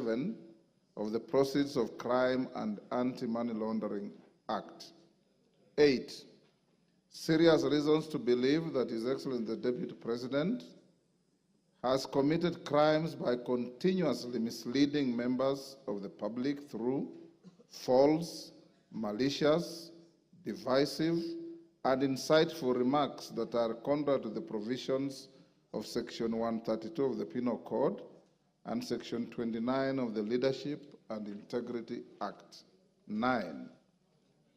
7 of the Proceeds of Crime and Anti-Money Laundering Act. 8. Serious reasons to believe that His Excellency the Deputy President has committed crimes by continuously misleading members of the public through false, malicious, divisive, and insightful remarks that are contrary to the provisions of Section 132 of the Penal Code and Section 29 of the Leadership and Integrity Act. 9.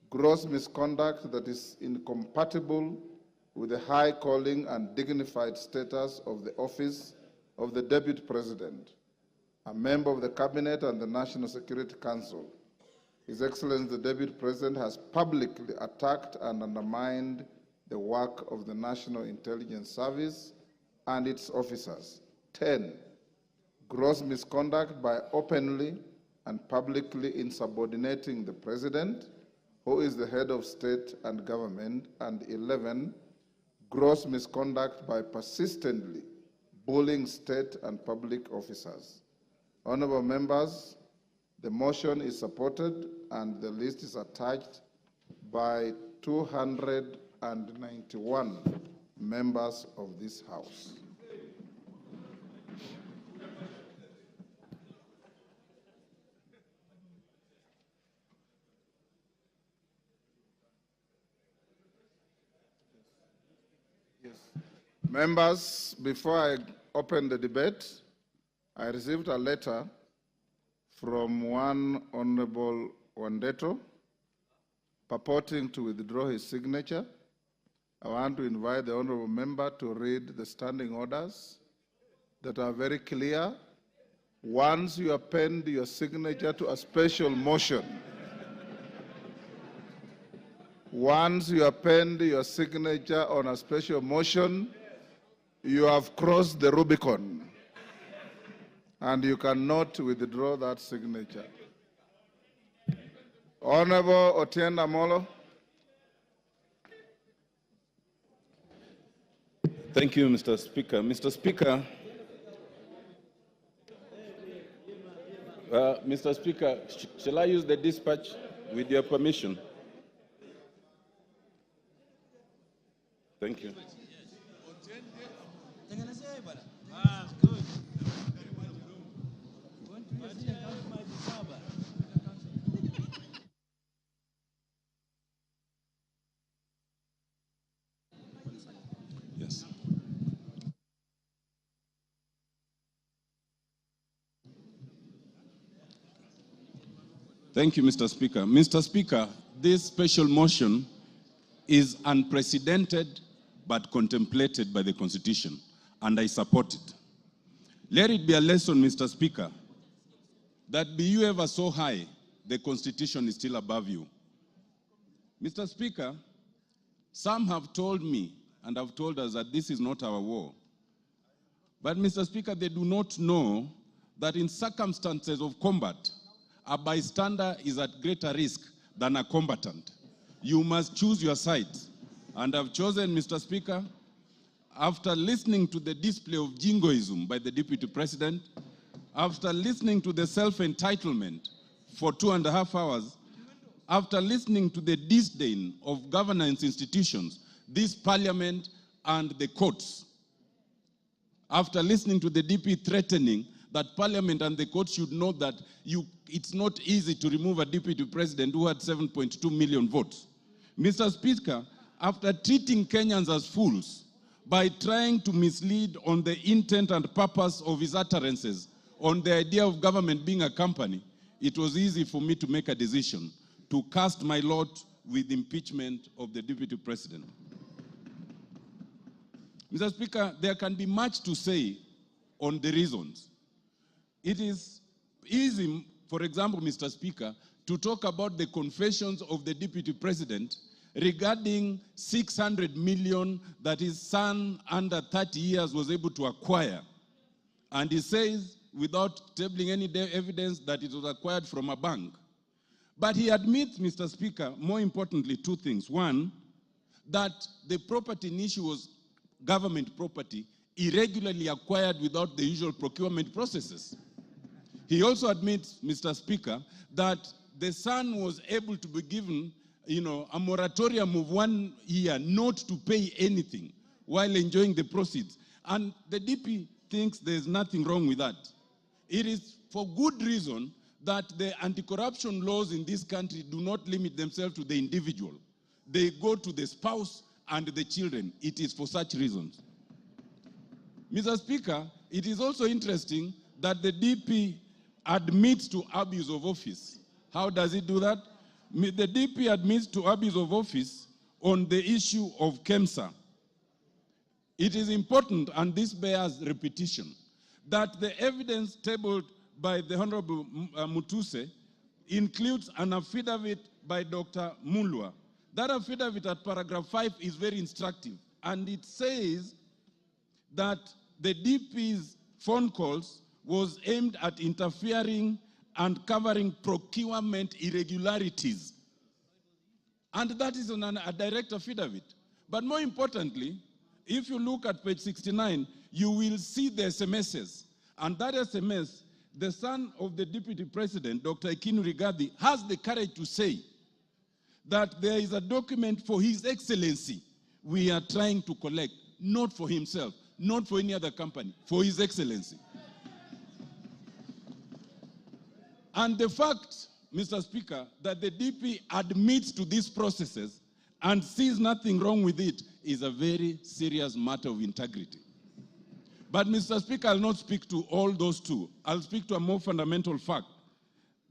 Gross misconduct that is incompatible with the high calling and dignified status of the office of the Deputy President, a member of the Cabinet and the National Security Council. His Excellency the Deputy President has publicly attacked and undermined the work of the National Intelligence Service and its officers. 10. Gross misconduct by openly and publicly insubordinating the President, who is the head of state and government. And 11. Gross misconduct by persistently bullying state and public officers. Honorable members, the motion is supported and the list is attached by 291 members of this House. Yes. Members, before I open the debate, I received a letter from one Honorable Wandeto purporting to withdraw his signature. I want to invite the Honorable Member to read the standing orders that are very clear. Once you append your signature to a special motion, once you append your signature on a special motion, you have crossed the Rubicon, and you cannot withdraw that signature. Honorable Otienda Molo. Thank you, Mr. Speaker. Mr. Speaker, Mr. Speaker, shall I use the dispatch with your permission? Thank you. Yes. Thank you, Mr. Speaker. Mr. Speaker, this special motion is unprecedented but contemplated by the Constitution, and I support it. Let it be a lesson, Mr. Speaker, that be you ever so high, the Constitution is still above you. Mr. Speaker, some have told me and have told us that this is not our war. But, Mr. Speaker, they do not know that in circumstances of combat, a bystander is at greater risk than a combatant. You must choose your side. And I've chosen, Mr. Speaker, after listening to the display of jingoism by the Deputy President, after listening to the self-entitlement for 2.5 hours, after listening to the disdain of governance institutions, this Parliament and the courts, after listening to the DP threatening that Parliament and the courts should know that it's not easy to remove a Deputy President who had 7.2 million votes. Mr. Speaker, after treating Kenyans as fools by trying to mislead on the intent and purpose of his utterances, on the idea of government being a company, it was easy for me to make a decision to cast my lot with impeachment of the Deputy President. Mr. Speaker, there can be much to say on the reasons. It is easy, for example, Mr. Speaker, to talk about the confessions of the Deputy President regarding 600 million that his son under 30 years was able to acquire. And he says, without tabling any evidence, that it was acquired from a bank. But he admits, Mr. Speaker, more importantly, two things. One, that the property in issue was government property irregularly acquired without the usual procurement processes. He also admits, Mr. Speaker, that the son was able to be given, a moratorium of 1 year not to pay anything while enjoying the proceeds. And the DP thinks there's nothing wrong with that. It is for good reason that the anti-corruption laws in this country do not limit themselves to the individual. They go to the spouse and the children. It is for such reasons. Mr. Speaker, it is also interesting that the DP admits to abuse of office. How does it do that? The DP admits to abuse of office on the issue of KEMSA. It is important, and this bears repetition, that the evidence tabled by the Honorable Mutuse includes an affidavit by Dr. Mulwa. That affidavit at paragraph 5 is very instructive, and it says that the DP's phone calls was aimed at interfering and covering procurement irregularities. And that is on a direct affidavit. But more importantly, if you look at page 69, you will see the SMSs. And that SMS, the son of the Deputy President, Dr. Rigathi, has the courage to say that there is a document for His Excellency we are trying to collect, not for himself, not for any other company, for His Excellency. And the fact, Mr. Speaker, that the DP admits to these processes and sees nothing wrong with it is a very serious matter of integrity. But, Mr. Speaker, I'll not speak to all those two. I'll speak to a more fundamental fact.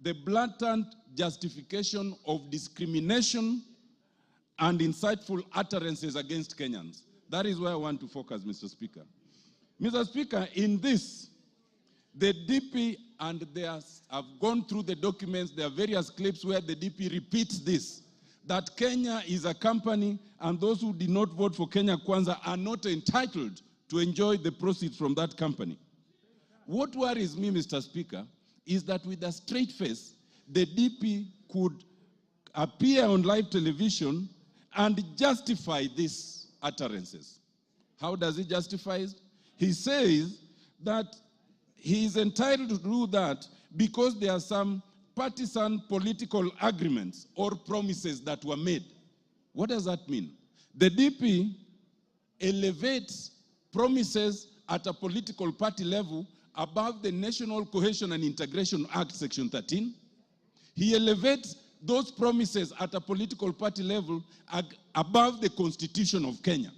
The blatant justification of discrimination and insightful utterances against Kenyans. That is where I want to focus, Mr. Speaker. Mr. Speaker, in this, the DP, and I've gone through the documents, there are various clips where the DP repeats this, that Kenya is a company and those who did not vote for Kenya Kwanza are not entitled to enjoy the proceeds from that company. What worries me, Mr. Speaker, is that with a straight face, the DP could appear on live television and justify these utterances. How does he justify it? He says that he is entitled to do that because there are some partisan political agreements or promises that were made. What does that mean? The DP elevates promises at a political party level above the National Cohesion and Integration Act, Section 13. He elevates those promises at a political party level above the Constitution of Kenya.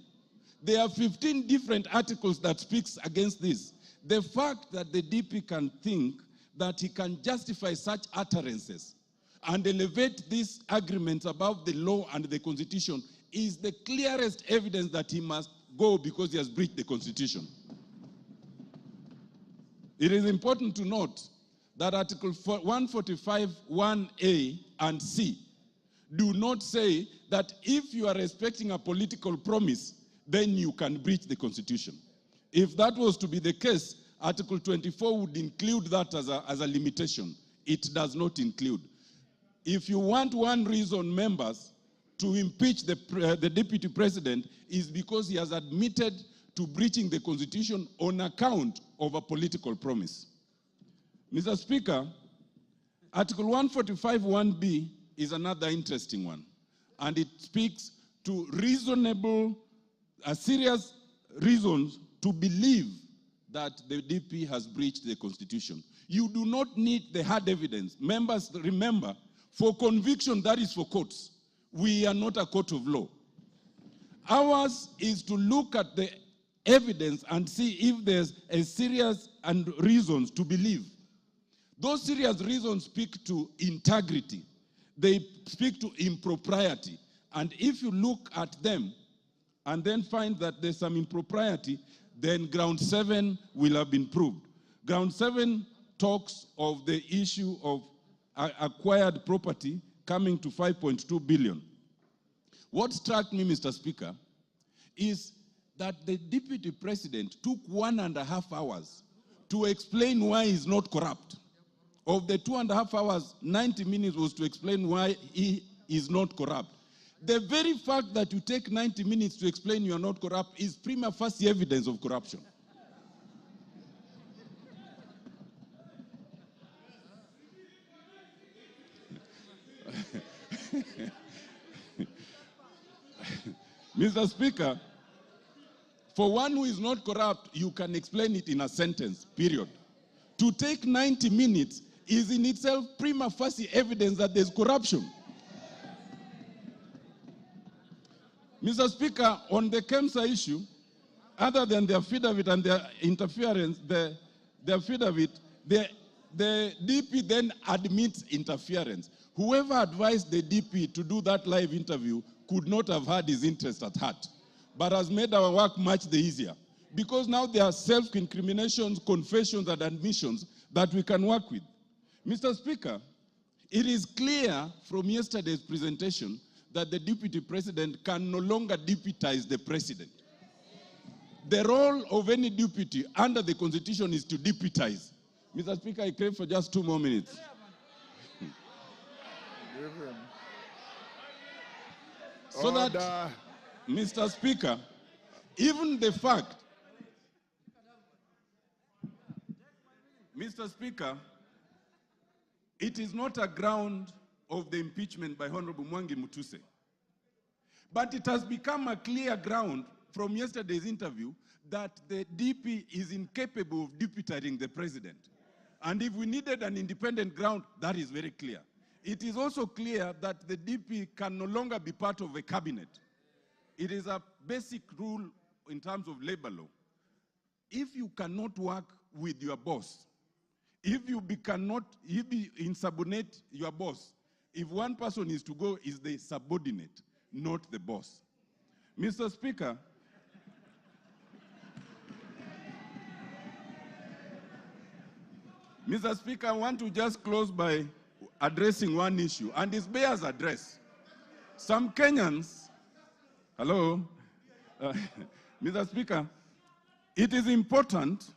There are 15 different articles that speaks against this. The fact that the DP can think that he can justify such utterances and elevate these agreements above the law and the Constitution is the clearest evidence that he must go because he has breached the Constitution. It is important to note that Article 145(1)(a) and C do not say that if you are respecting a political promise, then you can breach the Constitution. If that was to be the case, Article 24 would include that as a limitation. It does not include. If you want one reason, members, to impeach the Deputy President is because he has admitted to breaching the Constitution on account of a political promise. Mr. Speaker, Article 145(1)(b) is another interesting one, and it speaks to serious reasons to believe that the DP has breached the Constitution. You do not need the hard evidence. Members, remember, for conviction, that is for courts. We are not a court of law. Ours is to look at the evidence and see if there's a serious and reasons to believe. Those serious reasons speak to integrity. They speak to impropriety. And if you look at them and then find that there's some impropriety, then ground 7 will have been proved. Ground 7 talks of the issue of acquired property coming to 5.2 billion. What struck me, Mr. Speaker, is that the Deputy President took 1.5 hours to explain why he's not corrupt. Of the 2.5 hours, 90 minutes was to explain why he is not corrupt. The very fact that you take 90 minutes to explain you are not corrupt is prima facie evidence of corruption. Mr. Speaker, for one who is not corrupt, you can explain it in a sentence, period. To take 90 minutes is in itself prima facie evidence that there's corruption. Mr. Speaker, on the KEMSA issue, other than their affidavit and their interference, the affidavit, the DP then admits interference. Whoever advised the DP to do that live interview could not have had his interest at heart, but has made our work much the easier. Because now there are self-incriminations, confessions, and admissions that we can work with. Mr. Speaker, it is clear from yesterday's presentation that the Deputy President can no longer deputize the President. The role of any deputy under the Constitution is to deputize. Mr. Speaker, I crave for just 2 more minutes. So that, Mr. Speaker, even the fact, Mr. Speaker, it is not a ground of the impeachment by Honorable Mwangi Mutuse, but it has become a clear ground from yesterday's interview that the DP is incapable of deputizing the President. And if we needed an independent ground, that is very clear. It is also clear that the DP can no longer be part of a cabinet. It is a basic rule in terms of labor law. If you cannot work with your boss, if you cannot insubordinate your boss, if one person is to go, is the subordinate, not the boss. Mr. Speaker, Mr. Speaker, I want to just close by addressing one issue, and it bears address. Some Kenyans, hello, Mr. Speaker, it is important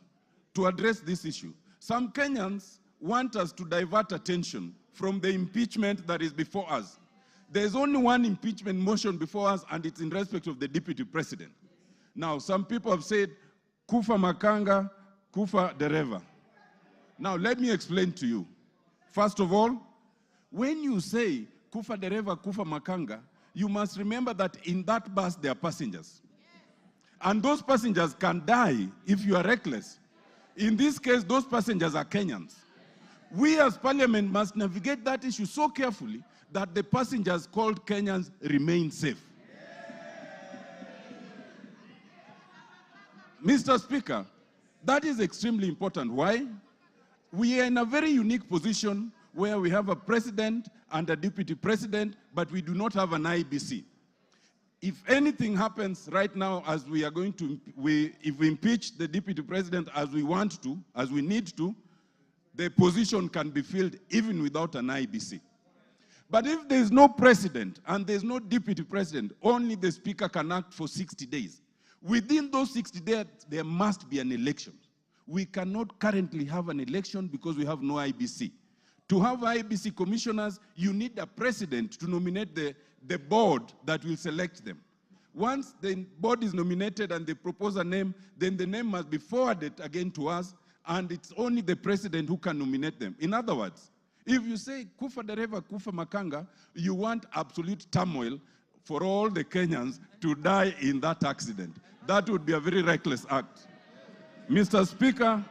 to address this issue. Some Kenyans want us to divert attention from the impeachment that is before us. There's only one impeachment motion before us, and it's in respect of the Deputy President. Now, some people have said, kufa makanga, kufa dereva. Now, let me explain to you. First of all, when you say kufa dereva, kufa makanga, you must remember that in that bus there are passengers. And those passengers can die if you are reckless. In this case, those passengers are Kenyans. We as Parliament must navigate that issue so carefully that the passengers called Kenyans remain safe. Mr. Speaker, that is extremely important. Why? We are in a very unique position where we have a president and a deputy president, but we do not have an IBC. If anything happens right now, as we are going to, if we impeach the deputy president as we want to, as we need to, the position can be filled even without an IBC. But if there is no president and there is no deputy president, only the speaker can act for 60 days. Within those 60 days, there must be an election. We cannot currently have an election because we have no IBC. To have IBC commissioners, you need a president to nominate the board that will select them. Once the board is nominated and they propose a name, then the name must be forwarded again to us, and it's only the president who can nominate them. In other words, if you say kufa dereva, kufa makanga, you want absolute turmoil for all the Kenyans to die in that accident. That would be a very reckless act. Mr. Speaker,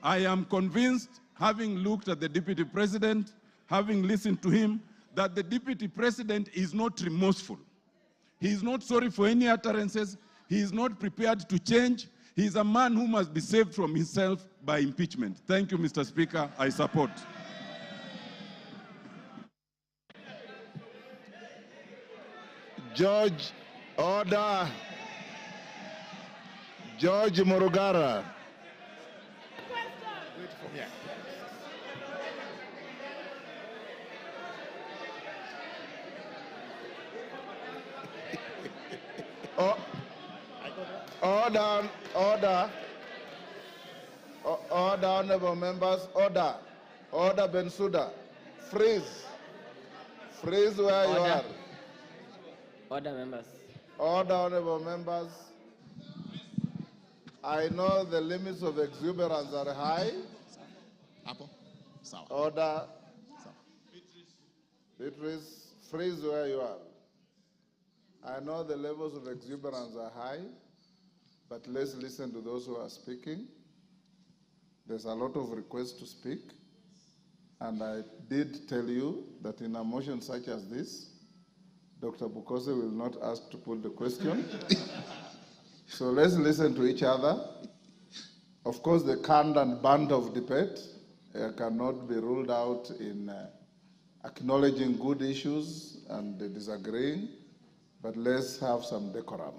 I am convinced, having looked at the Deputy President, having listened to him, that the Deputy President is not remorseful. He is not sorry for any utterances. He is not prepared to change. He is a man who must be saved from himself by impeachment. Thank you, Mr. Speaker. I support. George, order. George Morugara. Wait for me. Order, order. Order, honorable members, order. Order, Bensouda. Freeze. Freeze where you are. Order, members. Order, honorable members. I know the limits of exuberance are high. Order. Beatrice, freeze where you are. I know the levels of exuberance are high, but let's listen to those who are speaking. There's a lot of requests to speak, and I did tell you that in a motion such as this, Dr. Bukose will not ask to put the question. So let's listen to each other. Of course, the canned and band of debate cannot be ruled out in acknowledging good issues and disagreeing, but let's have some decorum.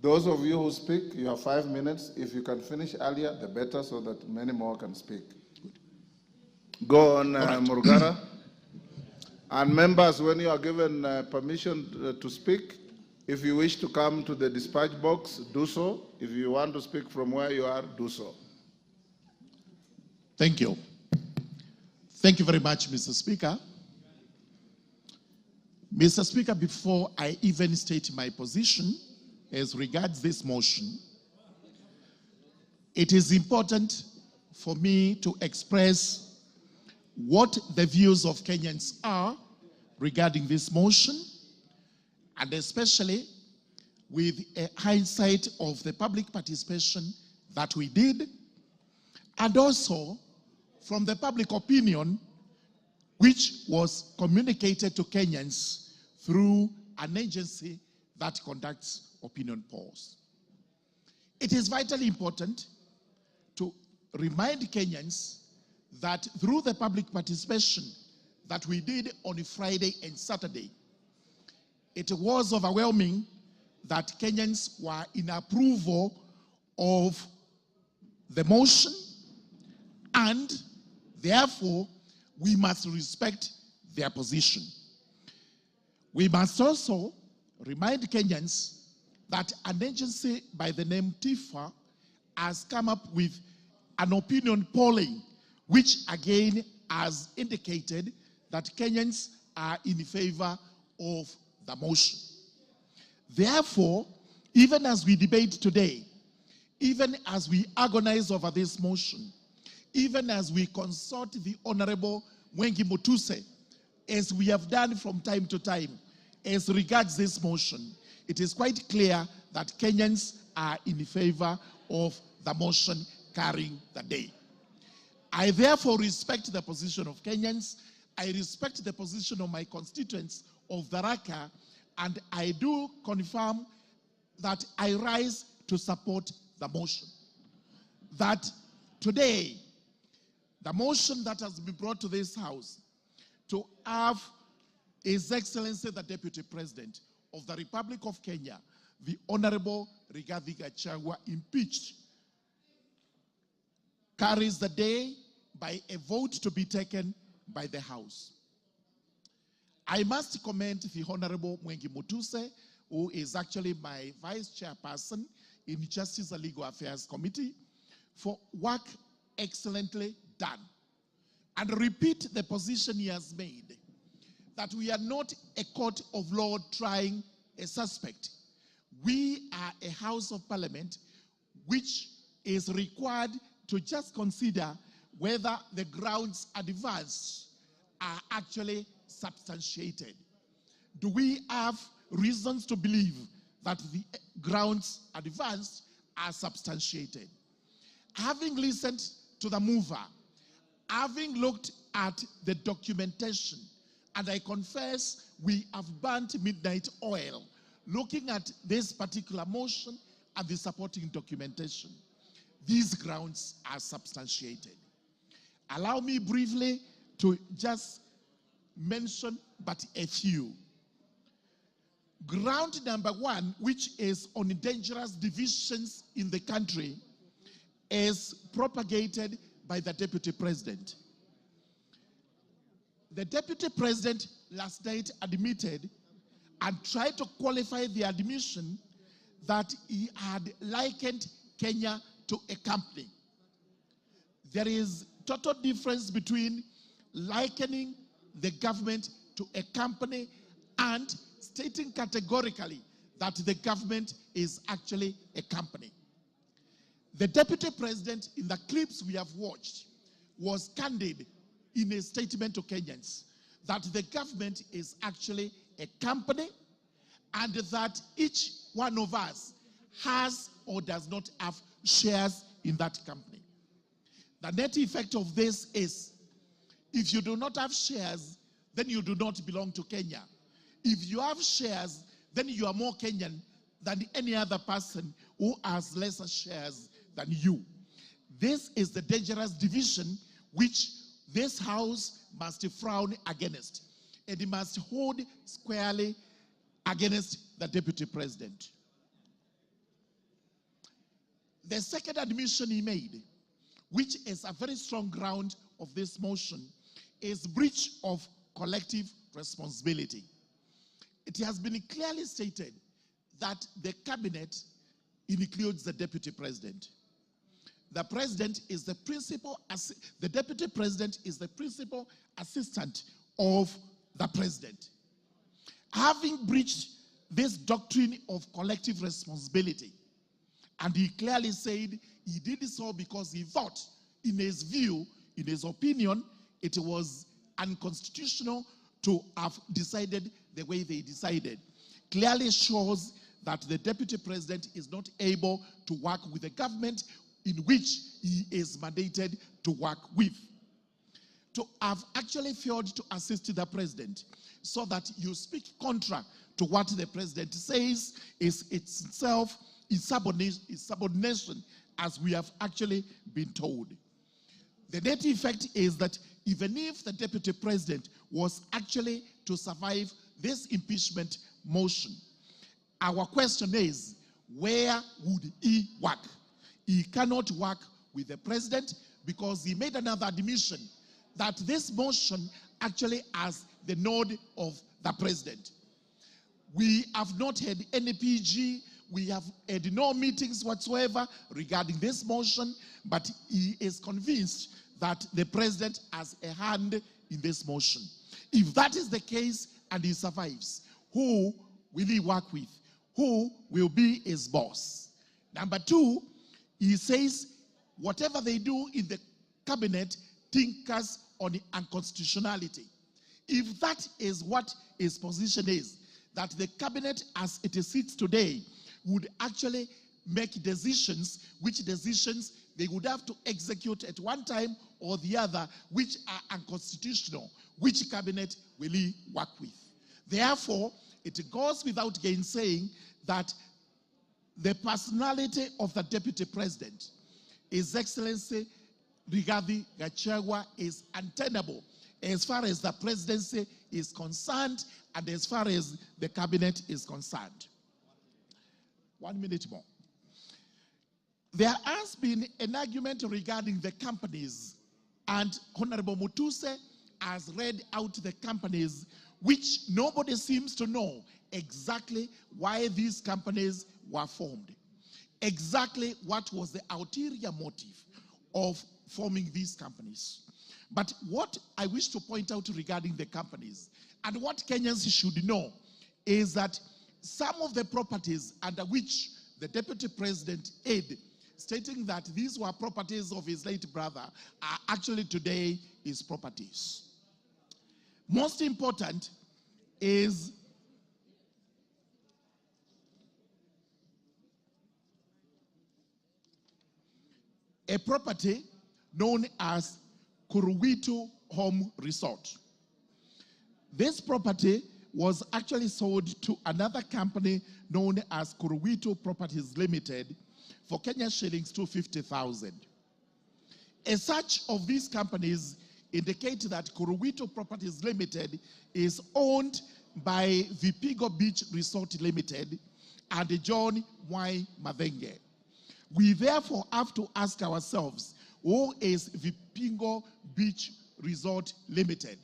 Those of you who speak, you have 5 minutes. If you can finish earlier, the better, so that many more can speak. Go on, Murugara. And members, when you are given permission to speak, if you wish to come to the dispatch box, do so. If you want to speak from where you are, do so. Thank you. Thank you very much, Mr. Speaker. Mr. Speaker, before I even state my position as regards this motion, it is important for me to express what the views of Kenyans are regarding this motion, and especially with a hindsight of the public participation that we did, and also from the public opinion which was communicated to Kenyans through an agency that conducts opinion polls. It is vitally important to remind Kenyans that through the public participation that we did on Friday and Saturday, it was overwhelming that Kenyans were in approval of the motion, and therefore we must respect their position. We must also remind Kenyans that an agency by the name TIFA has come up with an opinion polling, which again has indicated that Kenyans are in favor of the motion. Therefore, even as we debate today, even as we agonize over this motion, even as we consult the Honorable Mwengi Mutuse, as we have done from time to time, as regards this motion, it is quite clear that Kenyans are in favor of the motion carrying the day. I therefore respect the position of Kenyans. I respect the position of my constituents of Tharaka, and I do confirm that I rise to support the motion. That today, the motion that has been brought to this House to have His Excellency the Deputy President of the Republic of Kenya, the Honorable Rigathi Gachagua, impeached, carries the day by a vote to be taken by the House. I must commend the Honorable Mwengi Mutuse, who is actually my Vice Chairperson in Justice and Legal Affairs Committee, for work excellently done, and repeat the position he has made, that we are not a court of law trying a suspect. We are a House of Parliament which is required to just consider whether the grounds advanced are actually substantiated. Do we have reasons to believe that the grounds advanced are substantiated? Having listened to the mover, having looked at the documentation, and I confess we have burnt midnight oil looking at this particular motion and the supporting documentation, these grounds are substantiated. Allow me briefly to just mention but a few. Ground number one, which is on dangerous divisions in the country, is propagated by the Deputy President. The Deputy President last night admitted and tried to qualify the admission that he had likened Kenya to a company. There is total difference between likening the government to a company and stating categorically that the government is actually a company. The Deputy President, in the clips we have watched, was candid in a statement to Kenyans that the government is actually a company, and that each one of us has or does not have shares in that company. The net effect of this is, if you do not have shares, then you do not belong to Kenya. If you have shares, then you are more Kenyan than any other person who has lesser shares than you. This is the dangerous division which this House must frown against, and it must hold squarely against the Deputy President. The second admission he made, which is a very strong ground of this motion, is breach of collective responsibility. It has been clearly stated that the cabinet includes the Deputy President. The President is the the Deputy President is the principal assistant of the President. Having breached this doctrine of collective responsibility, and he clearly said he did so because he thought, in his view, in his opinion, it was unconstitutional to have decided the way they decided, clearly shows that the Deputy President is not able to work with the government in which he is mandated to work with. To have actually failed to assist the President so that you speak contra to what the President says is itself insubordination, as we have actually been told. The net effect is that even if the Deputy President was actually to survive this impeachment motion, our question is, where would he work? He cannot work with the President because he made another admission that this motion actually has the nod of the President. We have not had any PG, we have had no meetings whatsoever regarding this motion, but he is convinced that the President has a hand in this motion. If that is the case and he survives, who will he work with? Who will be his boss? Number two, he says whatever they do in the cabinet tinkers on the unconstitutionality. If that is what his position is, that the cabinet as it sits today would actually make decisions, which decisions they would have to execute at one time or the other, which are unconstitutional, which cabinet will he work with? Therefore, it goes without gainsaying that the personality of the Deputy President, His Excellency Rigathi Gachagua, is untenable as far as the presidency is concerned and as far as the cabinet is concerned. 1 minute more. There has been an argument regarding the companies, and Honorable Mutuse has read out the companies, which nobody seems to know exactly why these companies were formed. Exactly what was the ulterior motive of forming these companies. But what I wish to point out regarding the companies, and what Kenyans should know, is that some of the properties under which the Deputy President aid, stating that these were properties of his late brother, are actually today his properties. Most important is a property known as Kuruwitu Home Resort. This property was actually sold to another company known as Kuruwitu Properties Limited for Kenya shillings 250,000. As such of these companies indicate that Kuruwitu Properties Limited is owned by Vipigo Beach Resort Limited and John Y. Madenge. We therefore have to ask ourselves, who is Vipigo Beach Resort Limited?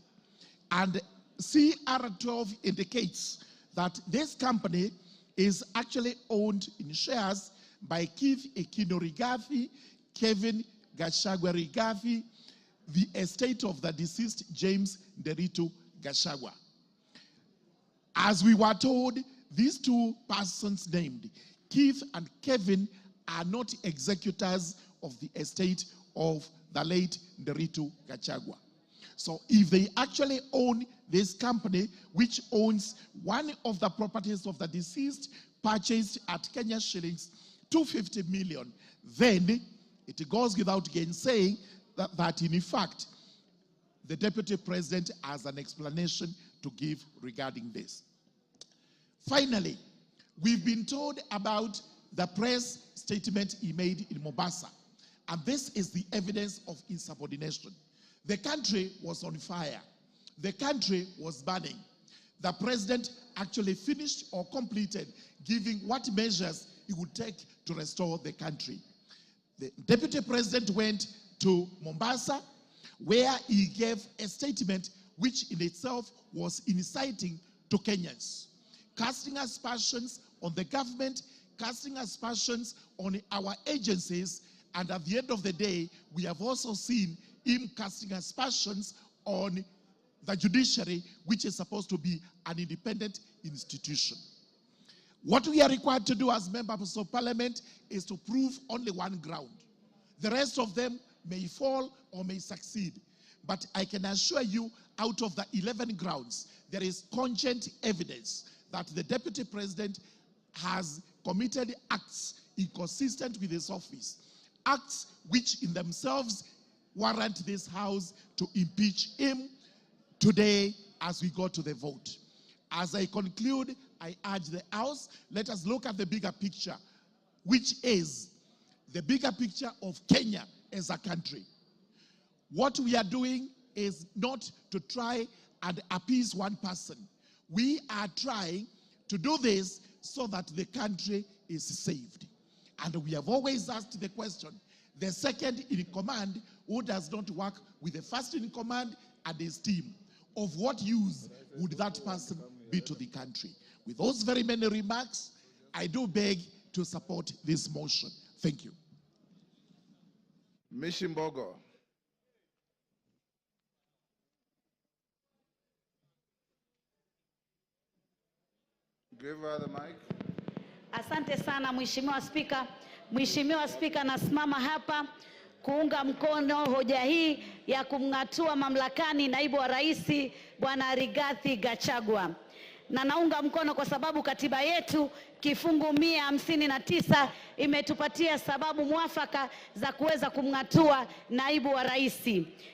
And CR12 indicates that this company is actually owned in shares by Keith Ekino Rigathi, Kevin Gachagua'S Rigathi, the estate of the deceased James Nderitu Gachagua. As we were told, these two persons named, Keith and Kevin, are not executors of the estate of the late Nderitu Gachagua. So if they actually own this company, which owns one of the properties of the deceased, purchased at Kenya shillings 250 million, then it goes without gainsaying that in fact, the Deputy President has an explanation to give regarding this. Finally, we've been told about the press statement he made in Mombasa, and this is the evidence of insubordination. The country was on fire. The country was burning. The president actually finished or completed giving what measures he would take to restore the country. The Deputy President went to Mombasa, where he gave a statement which in itself was inciting to Kenyans, casting aspersions on the government, casting aspersions on our agencies, and at the end of the day, we have also seen him casting aspersions on the judiciary, which is supposed to be an independent institution. What we are required to do as members of parliament is to prove only one ground. The rest of them may fall or may succeed. But I can assure you, out of the 11 grounds, there is cogent evidence that the Deputy President has committed acts inconsistent with his office, acts which in themselves warrant this House to impeach him today as we go to the vote. As I conclude, I urge the House, let us look at the bigger picture, which is the bigger picture of Kenya as a country. What we are doing is not to try and appease one person. We are trying to do this so that the country is saved. And we have always asked the question, the second in command who does not work with the first in command and his team, of what use would that person be to the country? With those very many remarks, I do beg to support this motion. Thank you. Mishimbogo. Give her the mic. Asante sana Mheshimiwa Spika. Mheshimiwa Spika, nasimama hapa kuunga mkono hoja hii ya kumng'atua mamlakani naibu wa rais Bwana Rigathi Gachagua. Na naunga mkono kwa sababu katiba yetu kifungu 159 imetupatia sababu mwafaka za kuweza kumng'atua naibu wa rais.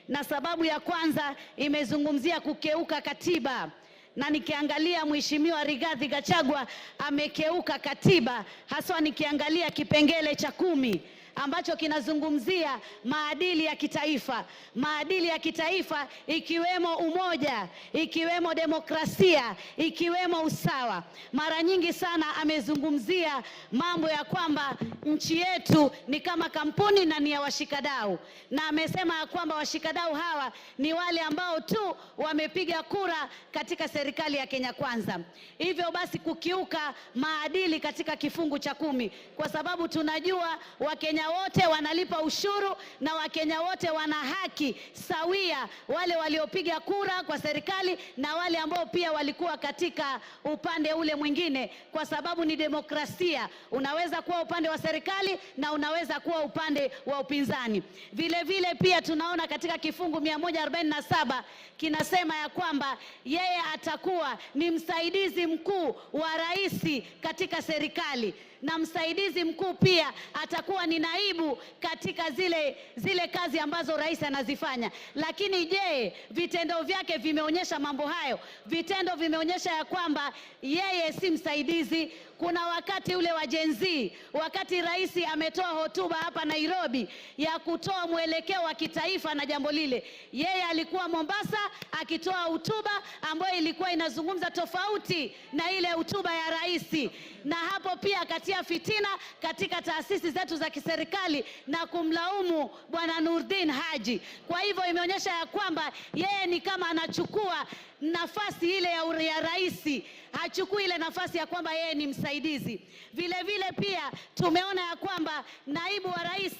Na sababu ya kwanza imezungumzia kukeuka katiba. Na nikiangalia Mheshimiwa Rigathi Gachagua amekeuka katiba, haswa nikiangalia kipengele cha 10 ambacho kinazungumzia maadili ya kitaifa. Maadili ya kitaifa ikiwemo umoja, ikiwemo demokrasia, ikiwemo usawa. Mara nyingi sana amezungumzia mambo ya kwamba nchi yetu ni kama kampuni na ni ya washikadau. Na amesema ya kwamba washikadau hawa ni wale ambao tu wamepiga kura katika serikali ya Kenya Kwanza. Hivyo basi kukiuka maadili katika kifungu cha 10, kwa sababu tunajua Wakenya wote wanalipa ushuru na Wakenya wote wana haki sawia, wale waliopiga kura kwa serikali na wale ambao pia walikuwa katika upande ule mwingine, kwa sababu ni demokrasia. Unaweza kuwa upande wa serikali na unaweza kuwa upande wa upinzani. Vile vile pia tunaona katika kifungu 147 kinasema ya kwamba yeye atakuwa ni msaidizi mkuu wa rais katika serikali, na msaidizi mkuu pia atakuwa ni naibu katika zile kazi ambazo rais anazifanya. Lakini je, vitendo vyake vimeonyesha mambo hayo? Vitendo vimeonyesha ya kwamba yeye si msaidizi. Kuna wakati ule wa Gen Z, wakati rais ametoa hotuba hapa Nairobi ya kutoa mwelekeo wa kitaifa na jambo lile, yeye alikuwa Mombasa akitoa hotuba ambayo ilikuwa inazungumza tofauti na ile hotuba ya rais. Na hapo pia akatia fitina katika taasisi zetu za kiserikali na kumlaumu Bwana Nurdin Haji. Kwa hivyo imeonyesha ya kwamba yeye ni kama anachukua nafasi ile ya rais, hachukui ile nafasi ya kwamba yeye ni msaidizi. Vile vile pia tumeona ya kwamba naibu wa rais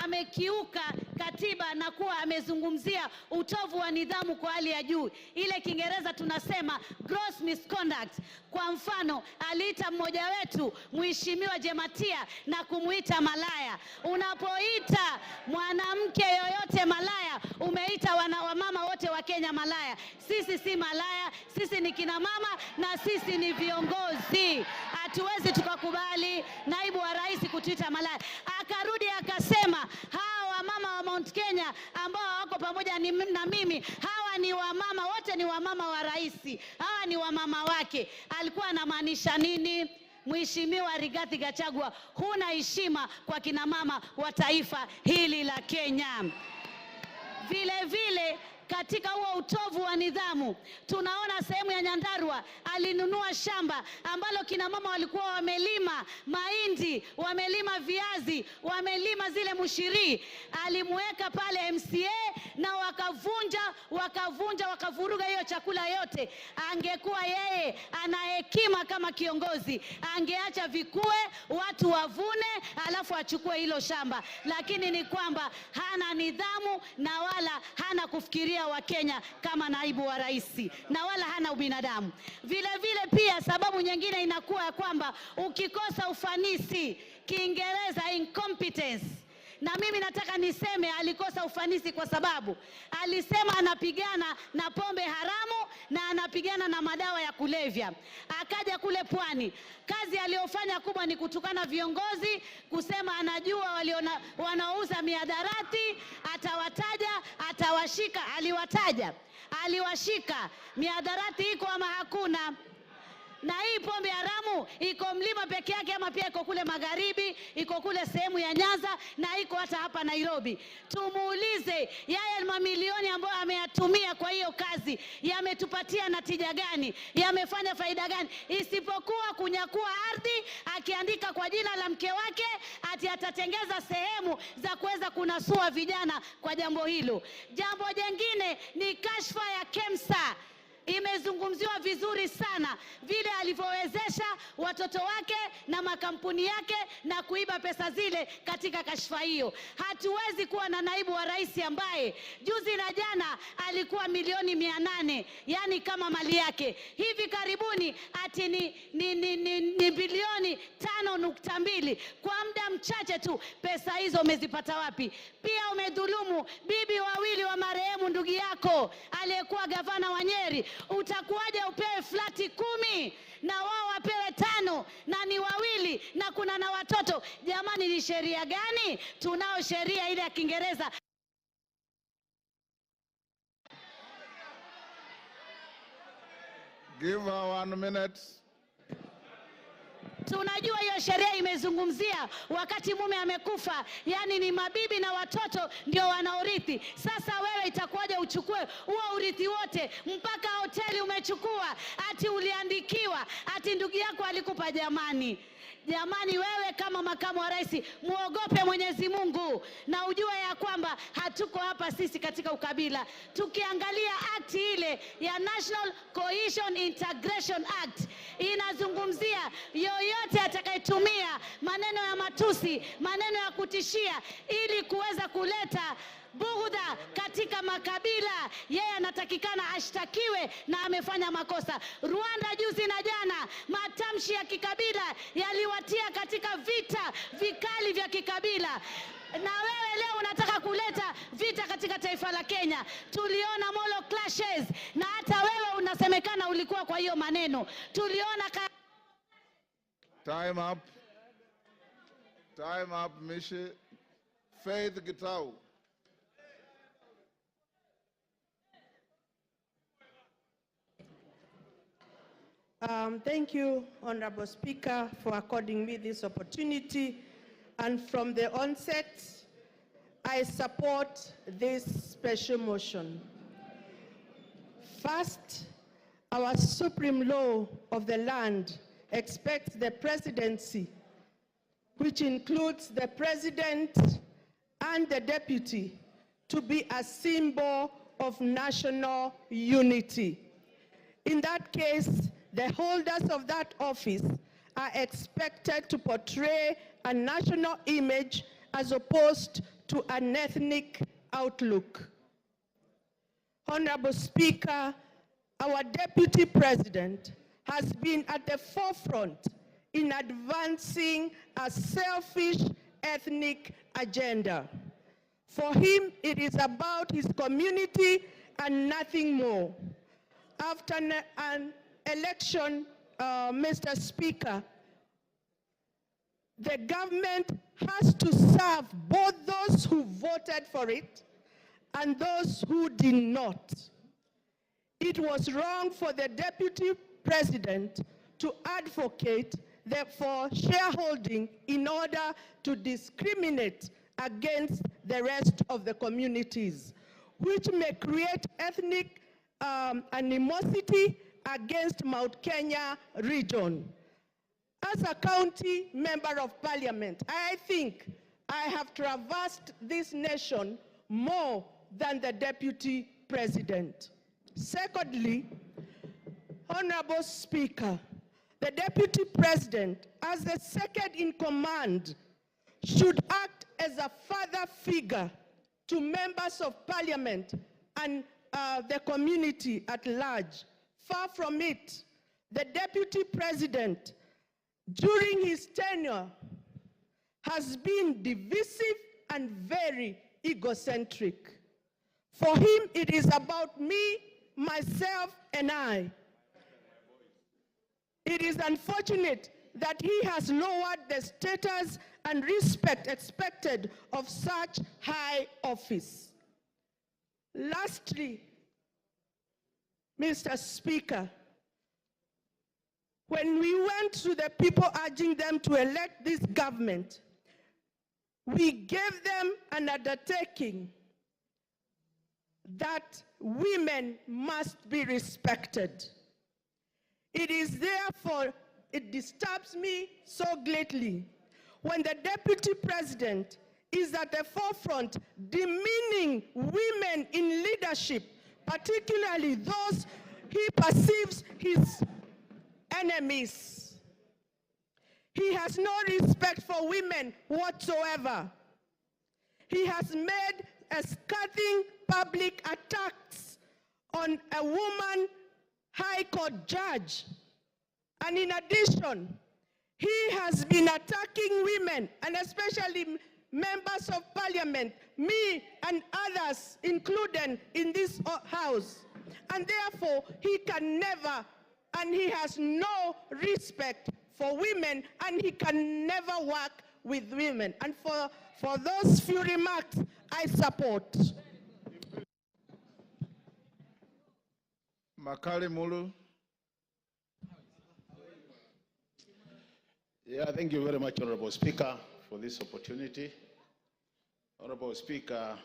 amekiuka katiba na kuwa amezungumzia utovu wa nidhamu kwa hali ya juu. Ile Kiingereza tunasema gross misconduct. Kwa mfano, aliita mmoja wetu Mheshimiwa Jematia na kumuita malaya. Unapoita mwanamke yoyote malaya, umeita wamama wote wa Kenya malaya. Sisi si malaya, sisi ni kina mama na sisi ni viongozi. Hatuwezi tukakubali naibu wa rais kutuita malaya. Akarudi akasema hawa wamama wa Mount Kenya ambao wako pamoja na mimi, hawa ni wamama, wote ni wamama wa rais, hawa ni wamama wake. Alikuwa anamaanisha nini? Mheshimiwa Rigathi Gachagua, huna heshima kwa kina mama wa taifa hili la Kenya. Vile vile katika huo utovu wa nidhamu, tunaona sehemu ya Nyandarua alinunua shamba ambalo kina mama walikuwa wamelima mahindi, wamelima viazi, wamelima zile mushiri. Alimweka pale MCA na wakavuruga hiyo chakula yote. Angekuwa yeye ana hekima kama kiongozi, angeacha vikue, watu wavune, alafu achukue hilo shamba. Lakini ni kwamba hana nidhamu na wala hana kufikiria wa Kenya kama naibu wa rais, na wala hana ubinadamu. Vile vile pia sababu nyingine inakuwa ya kwamba ukikosa ufanisi, Kiingereza incompetence. Na mimi nataka niseme alikosa ufanisi kwa sababu alisema anapigana na pombe haramu na anapigana na madawa ya kulevya. Akaja kule Pwani, kazi aliyofanya kubwa ni kutukana viongozi, kusema anajua wanaouza mihadarati, atawataja, atawashika. Aliwashika. Mihadarati iko ama hakuna? Na hii pombe haramu iko Mlima peke yake ama pia iko kule magharibi, iko kule sehemu ya Nyanza na iko hata hapa Nairobi? Tumuulize yeye mamilioni ambayo ameyatumia kwa hiyo kazi yametupatia natija gani? Yamefanya faida gani? Isipokuwa kunyakua ardhi, akiandika kwa jina la mke wake ati atatengeza sehemu za kuweza kunasua vijana kwa jambo hilo. Jambo jingine ni kashfa ya KEMSA. Imezungumziwa vizuri sana vile alivyowezesha watoto wake na makampuni yake na kuiba pesa zile katika kashfa hiyo. Hatuwezi kuwa na naibu wa rais ambaye juzi na jana alikuwa milioni 800, yani kama mali yake. Hivi karibuni ati ni bilioni 5.2. Kwa muda mchache tu pesa hizo umezipata wapi? Pia umedhulumu bibi wawili wa marehemu ndugu yako aliyekuwa gavana wa Nyeri. Utakuwaje upewe flati 10 na wao wapewe 5 na ni wawili na kuna na watoto? Jamani, ni sheria gani? Tunao sheria ile ya Kiingereza. Give her 1 minute. Tunajua hiyo sheria imezungumzia wakati mume amekufa, yani ni mabibi na watoto ndio wanaorithi. Sasa wewe itakuwaje uchukue huo urithi wote? Mpaka hoteli umechukua, ati uliandikiwa, ati ndugu yako alikupa. Jamani, wewe kama makamu wa rais muogope Mwenyezi Mungu na ujue ya kwamba hatuko hapa sisi katika ukabila. Tukiangalia act ile ya National Cohesion Integration Act inazungumzia yoyote atakayetumia maneno ya matusi, maneno ya kutishia ili kuweza kuleta bughudha katika makabila, yeye anatakikana ashtakiwe na amefanya makosa. Rwanda juzi na jana matamshi ya kikabila yaliwatia katika vita vikali vya kikabila. Na wewe leo unataka kuleta vita katika taifa la Kenya. Tuliona molo clashes na hata wewe unasemekana ulikuwa kwa hiyo maneno. Tuliona Time up, Mishi. Faith Gitau. Thank you, Honorable Speaker, for according me this opportunity. And from the onset, I support this special motion. First, our supreme law of the land expects the presidency, which includes the president and the deputy, to be a symbol of national unity. In that case, the holders of that office are expected to portray a national image as opposed to an ethnic outlook. Honorable Speaker, our Deputy President has been at the forefront in advancing a selfish ethnic agenda. For him, it is about his community and nothing more. After an election, Mr. Speaker, the government has to serve both those who voted for it and those who did not. It was wrong for the Deputy President to advocate for shareholding in order to discriminate against the rest of the communities, which may create ethnic animosity against Mount Kenya region. As a county member of parliament, I think I have traversed this nation more than the Deputy President. Secondly, Honorable Speaker, the Deputy President, as the second in command, should act as a father figure to members of parliament and the community at large. Far from it, the Deputy President, during his tenure, has been divisive and very egocentric. For him, it is about me, myself, and I. It is unfortunate that he has lowered the status and respect expected of such high office. Lastly, Mr. Speaker, when we went to the people urging them to elect this government, we gave them an undertaking that women must be respected. It is therefore, it disturbs me so greatly when the Deputy President is at the forefront demeaning women in leadership, particularly those he perceives his enemies. He has no respect for women whatsoever. He has made a scathing public attacks on a woman High Court judge. And in addition, he has been attacking women, and especially members of parliament, me and others included in this house. And therefore, he can never, and he has no respect for women, and he can never work with women. And for those few remarks, I support. Makali Mulu. Yeah, thank you very much, Honorable Speaker, for this opportunity. Honorable Speaker,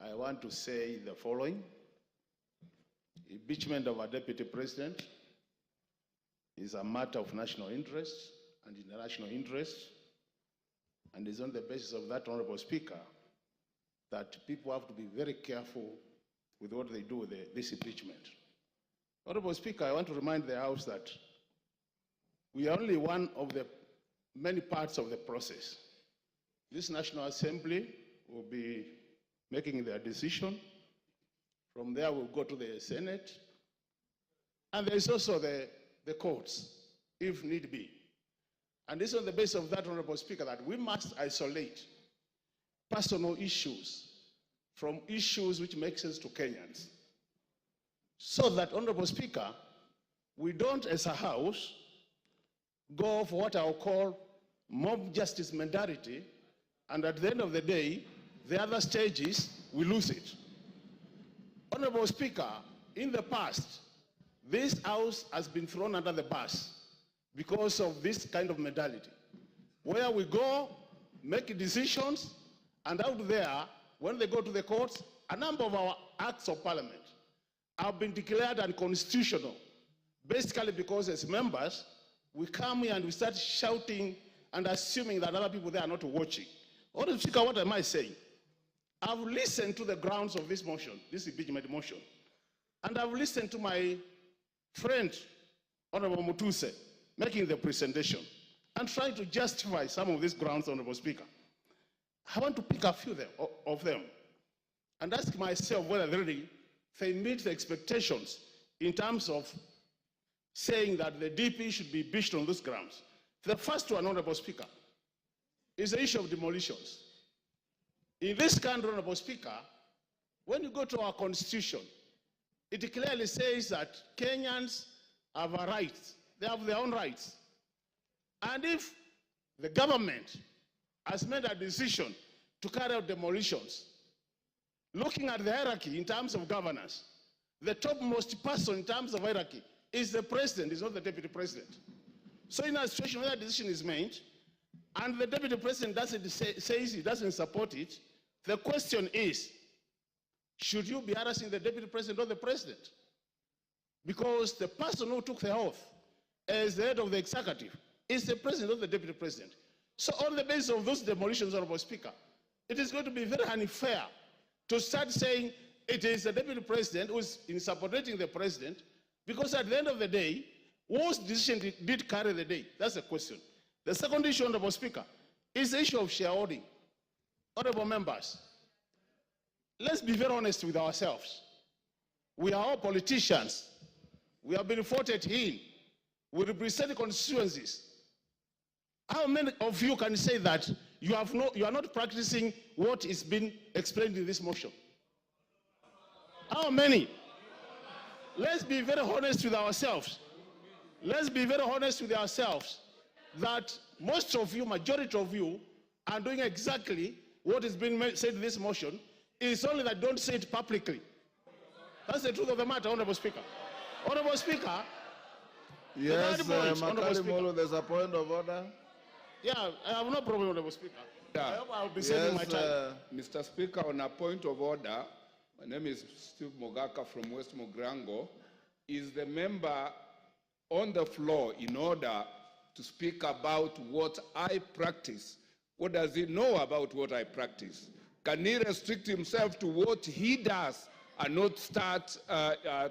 I want to say the following. Impeachment of our Deputy President is a matter of national interest and international interest, and it's on the basis of that, Honorable Speaker, that people have to be very careful with what they do with this impeachment. Honorable Speaker, I want to remind the House that we are only one of the many parts of the process. This National Assembly will be making their decision. From there, we'll go to the Senate. And there is also the courts, if need be. And it's on the basis of that, Honorable Speaker, that we must isolate personal issues from issues which make sense to Kenyans. So that, Honorable Speaker, we don't, as a House, go for what I'll call mob justice mentality, and at the end of the day, the other stages, we lose it. Honorable Speaker, in the past, this House has been thrown under the bus because of this kind of mentality, where we go, make decisions, and out there, when they go to the courts, a number of our acts of parliament have been declared unconstitutional, basically because as members, we come here and we start shouting and assuming that other people there are not watching. Honorable Speaker, what am I saying? I've listened to the grounds of this motion, this impeachment motion. And I've listened to my friend, Honorable Mutuse, making the presentation and trying to justify some of these grounds, Honorable Speaker. I want to pick a few of them and ask myself whether they meet the expectations in terms of saying that the DP should be beached on those grounds. The first one, Honorable Speaker, is the issue of demolitions. In this country, Honorable Speaker, when you go to our constitution, it clearly says that Kenyans have a right. They have their own rights. And if the government has made a decision to carry out demolitions, looking at the hierarchy in terms of governance, the topmost person in terms of hierarchy is the president, is not the deputy president. So in a situation where a decision is made, and the deputy president says he doesn't support it, the question is, should you be harassing the deputy president or the president? Because the person who took the oath as the head of the executive is the president or the deputy president. So on the basis of those demolitions, Honorable Speaker, it is going to be very unfair to start saying it is the deputy president who is insubordinating the president, because at the end of the day, whose decision did carry the day? That's the question. The second issue, Honorable Speaker, is the issue of shareholding. Honorable members, let's be very honest with ourselves. We are all politicians. We have been voted in. We represent constituencies. How many of you can say that you are not practicing what is being explained in this motion? How many? Let's be very honest with ourselves. Let's be very honest with ourselves that most of you, majority of you, are doing exactly what is being said in this motion. It's only that don't say it publicly. That's the truth of the matter, Honorable Speaker. Honorable Speaker. Yes, Makali Molo, there's a point of order. Yeah, I have no problem, Honorable Speaker. Yeah. I hope I'll be saving my time. Mr. Speaker, on a point of order, my name is Steve Mogaka from West Mogrango. Is the member on the floor in order to speak about what I practice? What does he know about what I practice? Can he restrict himself to what he does and not start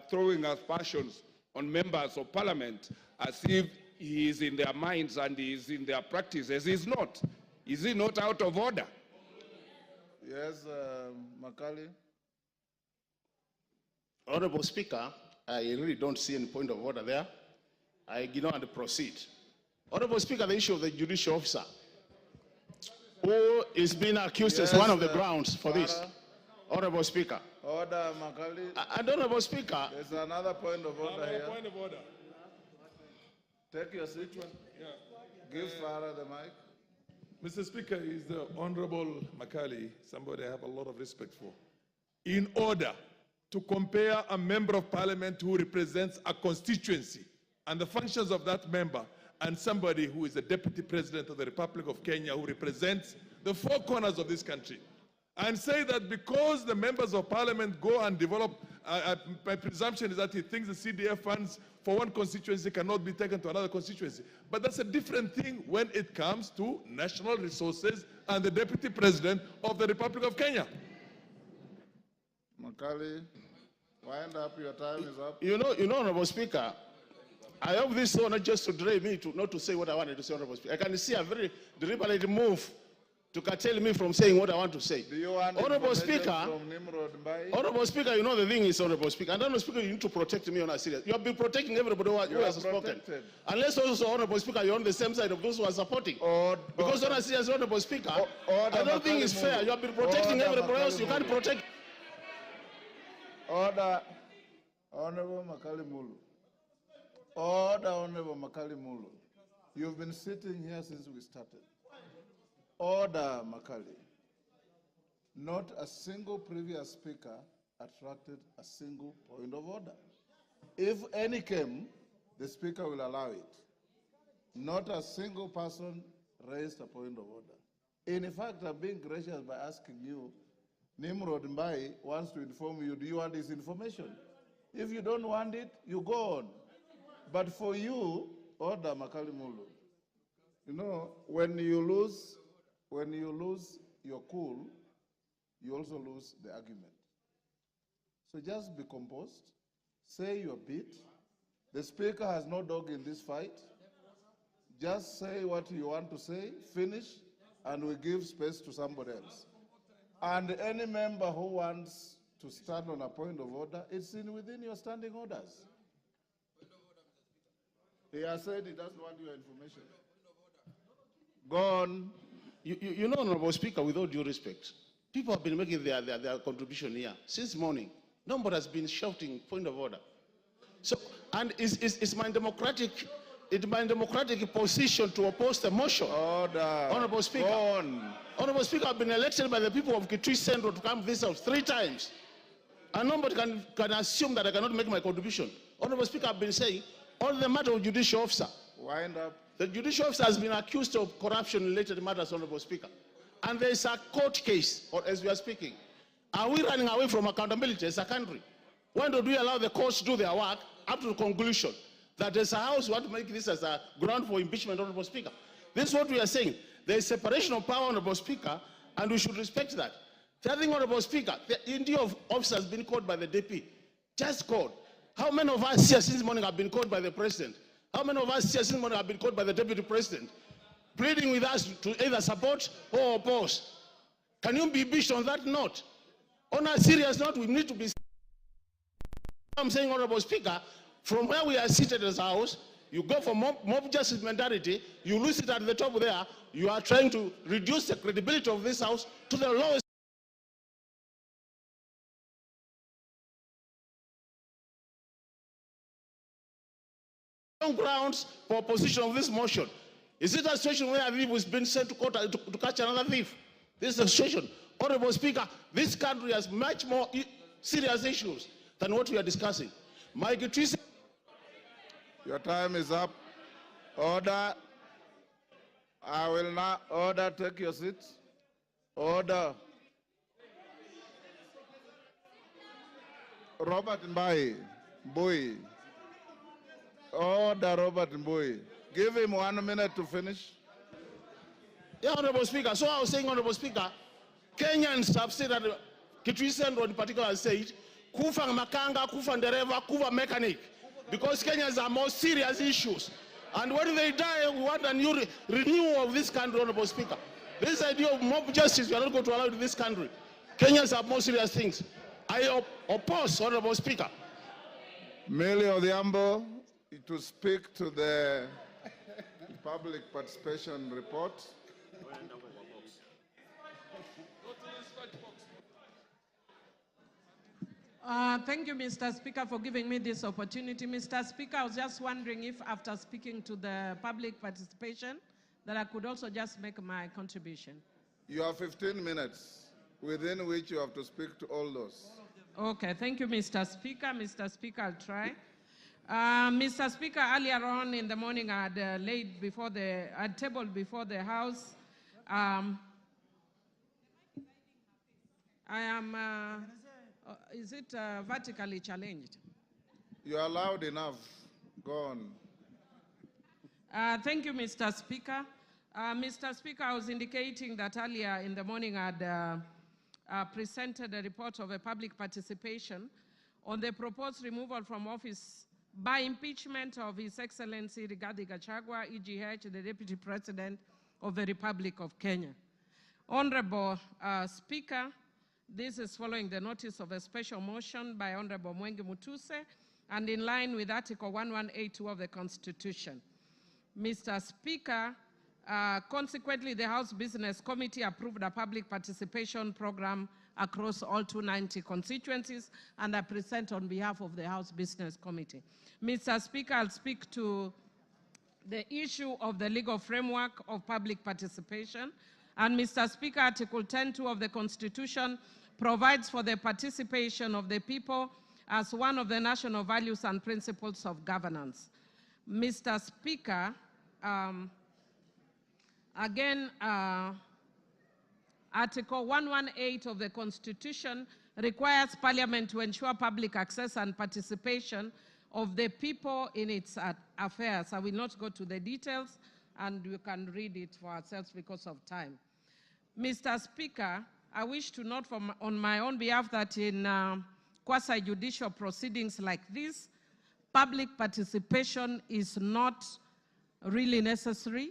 throwing aspersions on members of parliament as if he is in their minds and he is in their practices? He's not. Is he not out of order? Yes, Makali. Honorable Speaker, I really don't see any point of order there. I ignore and proceed. Honorable Speaker, the issue of the judicial officer who is being accused as one of the grounds for this. Honorable Speaker. Order, Makali. And Honorable Speaker. There's another point of order here. Point of order. Take your seat. Yeah. Give Farah the mic. Mr. Speaker, is the Honorable Makali, somebody I have a lot of respect for. In order to compare a member of parliament who represents a constituency and the functions of that member and somebody who is the deputy president of the Republic of Kenya who represents the four corners of this country, and say that because the members of parliament go and develop, my presumption is that he thinks the CDF funds for one constituency cannot be taken to another constituency. But that's a different thing when it comes to national resources and the deputy president of the Republic of Kenya. Makali, wind up, your time is up. You know, Honorable Speaker, I hope this is not just to drive me not to say what I wanted to say, Honorable Speaker. I can see a very deliberate move to curtail me from saying what I want to say. Do you want Honorable Speaker, from Nimrod Mbai? Honorable Speaker, you know the thing is, Honorable Speaker, and Honorable Speaker, you need to protect me on a serious. You have been protecting everybody who has spoken. Unless also, Honorable Speaker, you're on the same side of those who are supporting. Because on a serious, Honorable Speaker, I don't think it's fair. You have been protecting everybody else. You can't protect. Order, Honorable Makali Mulu. Order, Honorable Makali Mulu. You've been sitting here since we started. Order, Makali. Not a single previous speaker attracted a single point of order. If any came, the speaker will allow it. Not a single person raised a point of order. In fact, I'm being gracious by asking you, Nimrod Mbai wants to inform you, do you want this information? If you don't want it, you go on. But for you, order, Makali Mulu. You know, when you lose your cool, you also lose the argument. So just be composed say your bit. The Speaker has no dog in this fight. Just say what you want to say, finish, and we give space to somebody else. And any member who wants to stand on a point of order, it's within your standing orders. He has said he doesn't want your information. Go on. You know, Honorable Speaker, with all due respect, people have been making their contribution here since morning. Nobody has been shouting point of order. So, and it's my democratic position to oppose the motion. Order. Honorable Speaker. Go on. Honorable Speaker, I've been elected by the people of Kitui Central to come to this house 3 times. And nobody can assume that I cannot make my contribution. Honorable Speaker, I've been saying, on the matter of judicial officer. Wind up. The judicial officer has been accused of corruption-related matters, Honorable Speaker. And there is a court case, or as we are speaking. Are we running away from accountability as a country? When do we allow the courts to do their work up to the conclusion that as a house we want to make this as a ground for impeachment, Honorable Speaker? This is what we are saying. There is separation of power, Honorable Speaker, and we should respect that. The other thing, Honorable Speaker, the India of officers been called by the DP. Just called. How many of us here since morning have been called by the President? How many of us here since morning have been called by the Deputy President, pleading with us to either support or oppose? Can you be impeached on that note? On a serious note, we need to be. I'm saying, Honorable Speaker, from where we are seated as a house, you go for mob justice mentality, you lose it at the top there, you are trying to reduce the credibility of this house to the lowest grounds for opposition of this motion. Is it a situation where a thief has been sent to court to catch another thief? This is a situation. Honorable Speaker, this country has much more serious issues than what we are discussing. Your time is up. Order. I will now order. Take your seat. Order. Robert Mbui. Order, Robert Mbui. Give him 1 minute to finish. Yeah, Honorable Speaker. So I was saying, Honorable Speaker, Kenyans have said that Kitui Central in particular has said, kufa makanga, kufa ndereva, kufa mechanic. Because Kenyans are more serious issues. And when they die, we want a new renewal of this country, Honorable Speaker. This idea of mob justice, we are not going to allow it in this country. Kenyans have more serious things. I oppose, Honorable Speaker. Millie Odhiambo to speak to the public participation report. Thank you, Mr. Speaker, for giving me this opportunity. Mr. Speaker, I was just wondering if after speaking to the public participation, that I could also just make my contribution. You have 15 minutes within which you have to speak to all those. Okay, thank you, Mr. Speaker. Mr. Speaker, I'll try. Mr. Speaker, earlier on in the morning, I had tabled before the House. I am, is it vertically challenged? You are loud enough. Go on. Thank you, Mr. Speaker. Mr. Speaker, I was indicating that earlier in the morning I had presented a report of a public participation on the proposed removal from office by impeachment of His Excellency Rigathi Gachagua, EGH, the Deputy President of the Republic of Kenya. Honorable Speaker, this is following the notice of a special motion by Honorable Mwengi Mutuse and in line with Article 1182 of the Constitution. Mr. Speaker, consequently, the House Business Committee approved a public participation program across all 290 constituencies, and I present on behalf of the House Business Committee. Mr. Speaker, I'll speak to the issue of the legal framework of public participation. And Mr. Speaker, Article 10.2 of the Constitution provides for the participation of the people as one of the national values and principles of governance. Mr. Speaker, Article 118 of the Constitution requires Parliament to ensure public access and participation of the people in its affairs. I will not go to the details, and we can read it for ourselves because of time. Mr. Speaker, I wish to note on my own behalf that in quasi-judicial proceedings like this, public participation is not really necessary,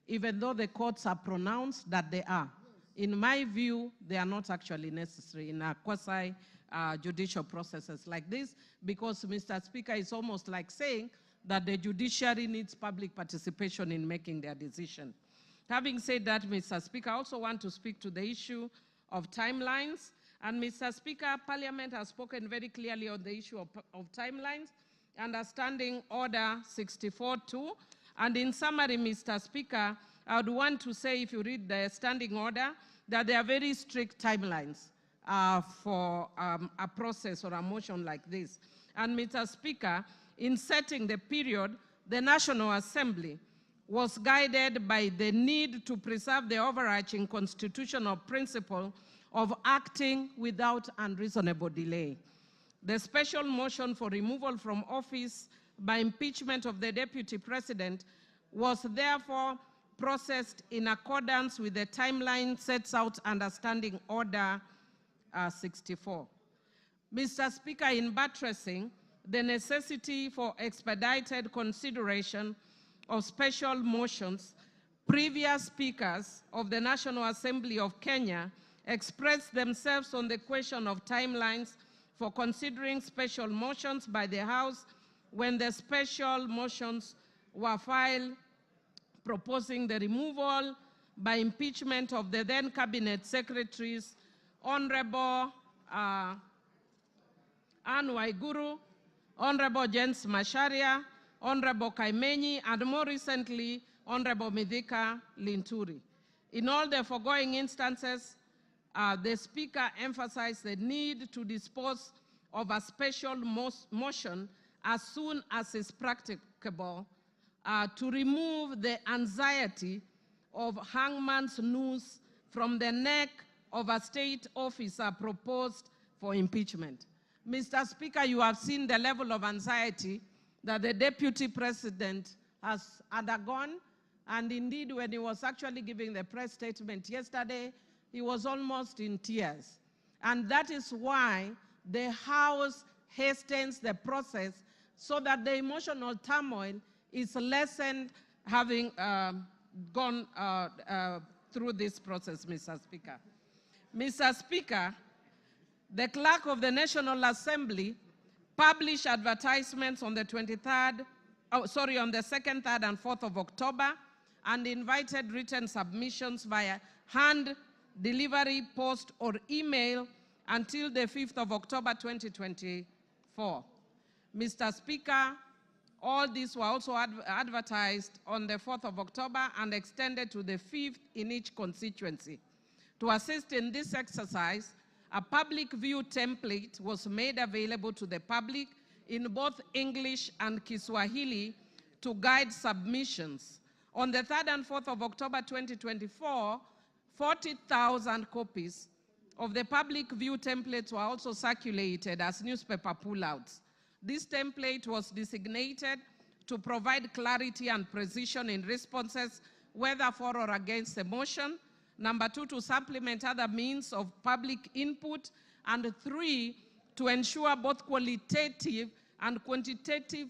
even though the courts are pronounced that they are. In my view, they are not actually necessary in a quasi-judicial processes like this, because, Mr. Speaker, it's almost like saying that the judiciary needs public participation in making their decision. Having said that, Mr. Speaker, I also want to speak to the issue of timelines. And Mr. Speaker, Parliament has spoken very clearly on the issue of timelines, understanding Order 64.2. And in summary, Mr. Speaker, I would want to say, if you read the standing order, that there are very strict timelines for a process or a motion like this. And Mr. Speaker, in setting the period, the National Assembly was guided by the need to preserve the overarching constitutional principle of acting without unreasonable delay. The special motion for removal from office by impeachment of the Deputy President was therefore processed in accordance with the timeline sets out under Standing Order 64. Mr. Speaker, in buttressing the necessity for expedited consideration of special motions, previous speakers of the National Assembly of Kenya expressed themselves on the question of timelines for considering special motions by the House when the special motions were filed proposing the removal by impeachment of the then Cabinet Secretaries, Honorable Anne Waiguru, Honorable James Macharia, Honorable Kaimenyi, and more recently, Honorable Mithika Linturi. In all the foregoing instances, the Speaker emphasized the need to dispose of a special motion as soon as is practicable to remove the anxiety of hangman's noose from the neck of a state officer proposed for impeachment. Mr. Speaker, you have seen the level of anxiety that the Deputy President has undergone, and indeed when he was actually giving the press statement yesterday, he was almost in tears. And that is why the House hastens the process so that the emotional turmoil is lessened having gone through this process, Mr. Speaker. Mr. Speaker, the Clerk of the National Assembly published advertisements on the 2nd, 3rd, and 4th of October and invited written submissions via hand delivery, post, or email until the 5th of October 2024. Mr. Speaker, all these were also advertised on the 4th of October and extended to the 5th in each constituency. To assist in this exercise, a public view template was made available to the public in both English and Kiswahili to guide submissions. On the 3rd and 4th of October 2024, 40,000 copies of the public view templates were also circulated as newspaper pullouts. This template was designated to provide clarity and precision in responses, whether for or against the motion. Number 2, to supplement other means of public input. And 3, to ensure both qualitative and quantitative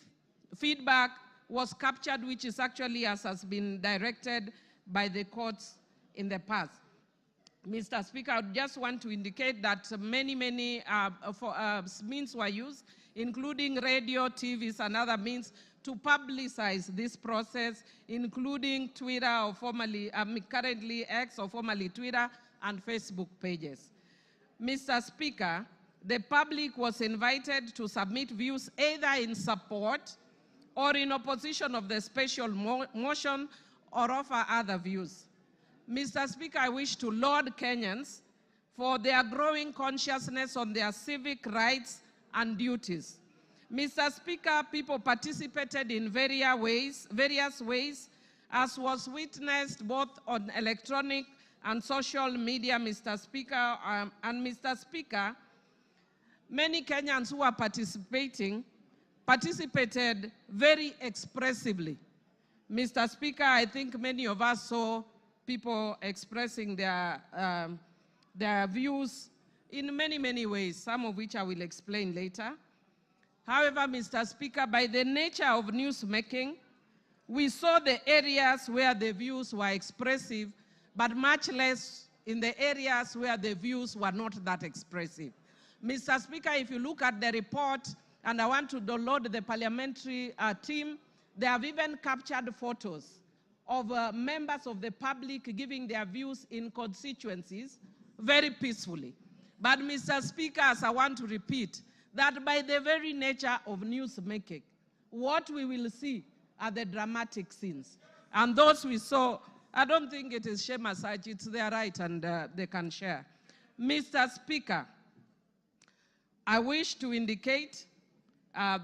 feedback was captured, which is actually as has been directed by the courts in the past. Mr. Speaker, I just want to indicate that many means were used, including radio, TVs, and other means to publicize this process, including Twitter, or formerly, currently X, or formerly Twitter, and Facebook pages. Mr. Speaker, the public was invited to submit views either in support or in opposition of the special motion or offer other views. Mr. Speaker, I wish to laud Kenyans for their growing consciousness on their civic rights and duties. Mr. Speaker, people participated in various ways, as was witnessed both on electronic and social media, Mr. Speaker. And Mr. Speaker, many Kenyans who are participated very expressively. Mr. Speaker, I think many of us saw people expressing their views in many, many ways, some of which I will explain later. However, Mr. Speaker, by the nature of newsmaking, we saw the areas where the views were expressive, but much less in the areas where the views were not that expressive. Mr. Speaker, if you look at the report, and I want to download the parliamentary team, they have even captured photos of members of the public giving their views in constituencies very peacefully. But Mr. Speaker, as I want to repeat, that by the very nature of newsmaking, what we will see are the dramatic scenes. And those we saw, I don't think it is shame as such, it's their right and they can share. Mr. Speaker, I wish to indicate I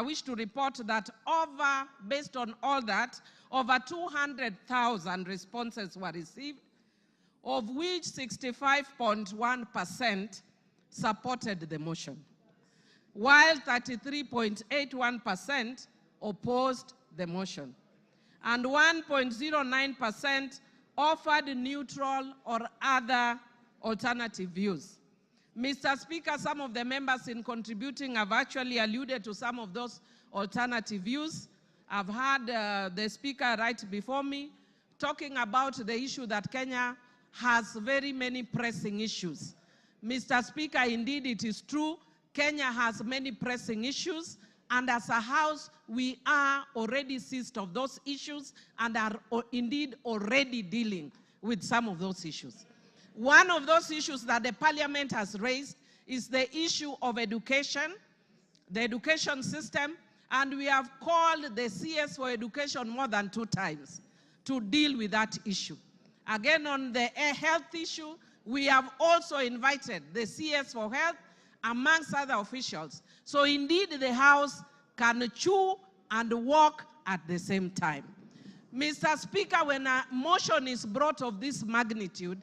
wish to report that based on all that, over 200,000 responses were received, of which 65.1% supported the motion, while 33.81% opposed the motion, and 1.09% offered neutral or other alternative views. Mr. Speaker, some of the members in contributing have actually alluded to some of those alternative views. I've heard the speaker right before me talking about the issue that Kenya has very many pressing issues. Mr. Speaker, indeed it is true, Kenya has many pressing issues, and as a House, we are already seized of those issues and are indeed already dealing with some of those issues. One of those issues that the Parliament has raised is the issue of education, the education system, and we have called the CS for Education more than 2 times to deal with that issue. Again, on the health issue, we have also invited the CS for Health amongst other officials. So indeed, the House can chew and walk at the same time. Mr. Speaker, when a motion is brought of this magnitude,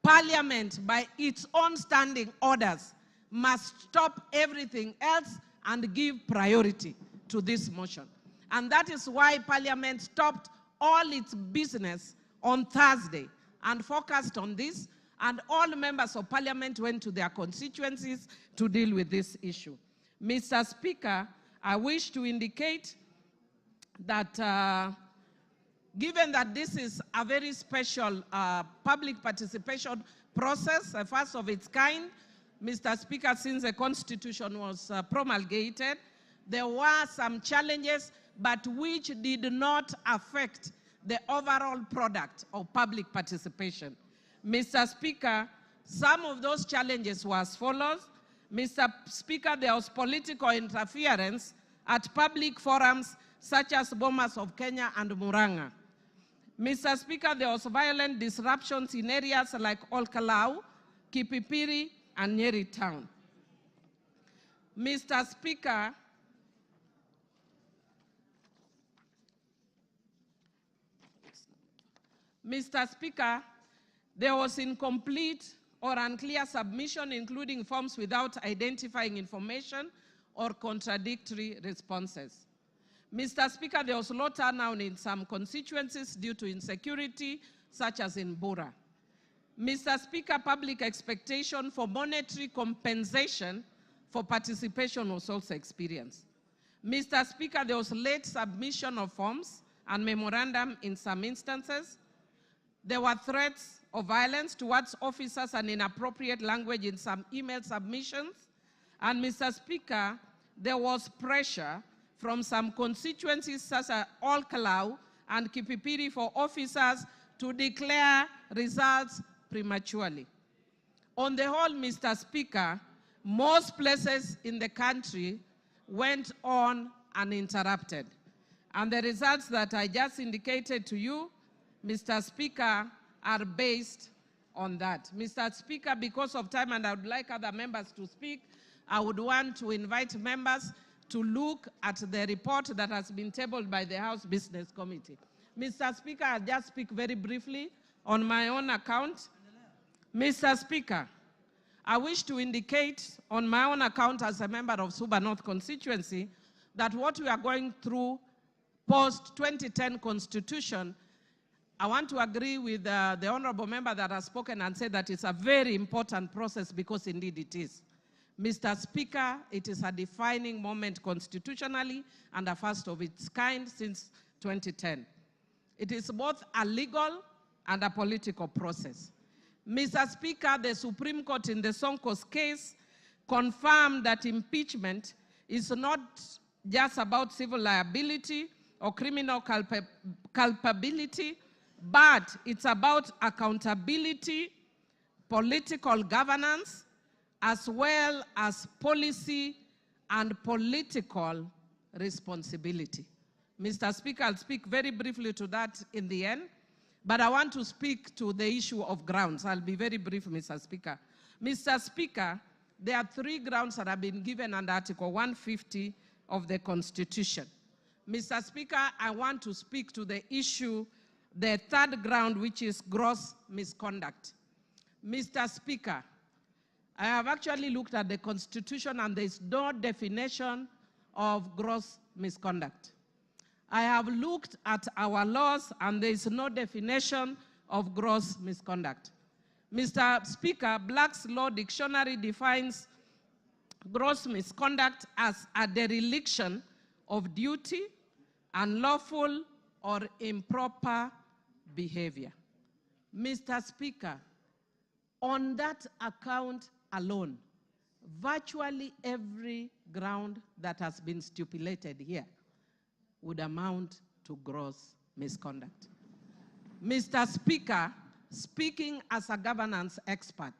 Parliament, by its own standing orders, must stop everything else and give priority to this motion. And that is why Parliament stopped all its business on Thursday and focused on this, and all members of Parliament went to their constituencies to deal with this issue. Mr. Speaker, I wish to indicate that given that this is a very special public participation process, a first of its kind, Mr. Speaker, since the Constitution was promulgated, there were some challenges, but which did not affect the overall product of public participation. Mr. Speaker, some of those challenges were as follows. Mr. Speaker, there was political interference at public forums such as Bomas of Kenya and Murang'a. Mr. Speaker, there was violent disruptions in areas like Olkalau, Kipipiri, and Nyeri Town. Mr. Speaker, there was incomplete or unclear submission, including forms without identifying information or contradictory responses. Mr. Speaker, there was low turnout in some constituencies due to insecurity, such as in Bura. Mr. Speaker, public expectation for monetary compensation for participation was also experienced. Mr. Speaker, there was late submission of forms and memorandum in some instances. There were threats of violence towards officers and inappropriate language in some email submissions. And Mr. Speaker, there was pressure from some constituencies such as Olkalau and Kipipiri for officers to declare results prematurely. On the whole, Mr. Speaker, most places in the country went on uninterrupted. And the results that I just indicated to you, Mr. Speaker, are based on that. Mr. Speaker, because of time, and I would like other members to speak, I would want to invite members to look at the report that has been tabled by the House Business Committee. Mr. Speaker, I'll just speak very briefly on my own account. Mr. Speaker, I wish to indicate on my own account as a member of Suba North constituency that what we are going through post-2010 constitution I want to agree with the honorable member that has spoken and said that it's a very important process, because indeed it is. Mr. Speaker, it is a defining moment constitutionally and a first of its kind since 2010. It is both a legal and a political process. Mr. Speaker, the Supreme Court in the Sonko's case confirmed that impeachment is not just about civil liability or criminal culpability, but it's about accountability, political governance, as well as policy and political responsibility. Mr. Speaker, I'll speak very briefly to that in the end, but I want to speak to the issue of grounds. I'll be very brief, Mr. Speaker. Mr. Speaker, there are 3 grounds that have been given under Article 150 of the Constitution. Mr. Speaker, I want to speak to the issue, the 3rd ground, which is gross misconduct. Mr. Speaker, I have actually looked at the Constitution and there is no definition of gross misconduct. I have looked at our laws and there is no definition of gross misconduct. Mr. Speaker, Black's Law Dictionary defines gross misconduct as a dereliction of duty, unlawful or improper behavior. Mr. Speaker, on that account alone, virtually every ground that has been stipulated here would amount to gross misconduct. Mr. Speaker, speaking as a governance expert,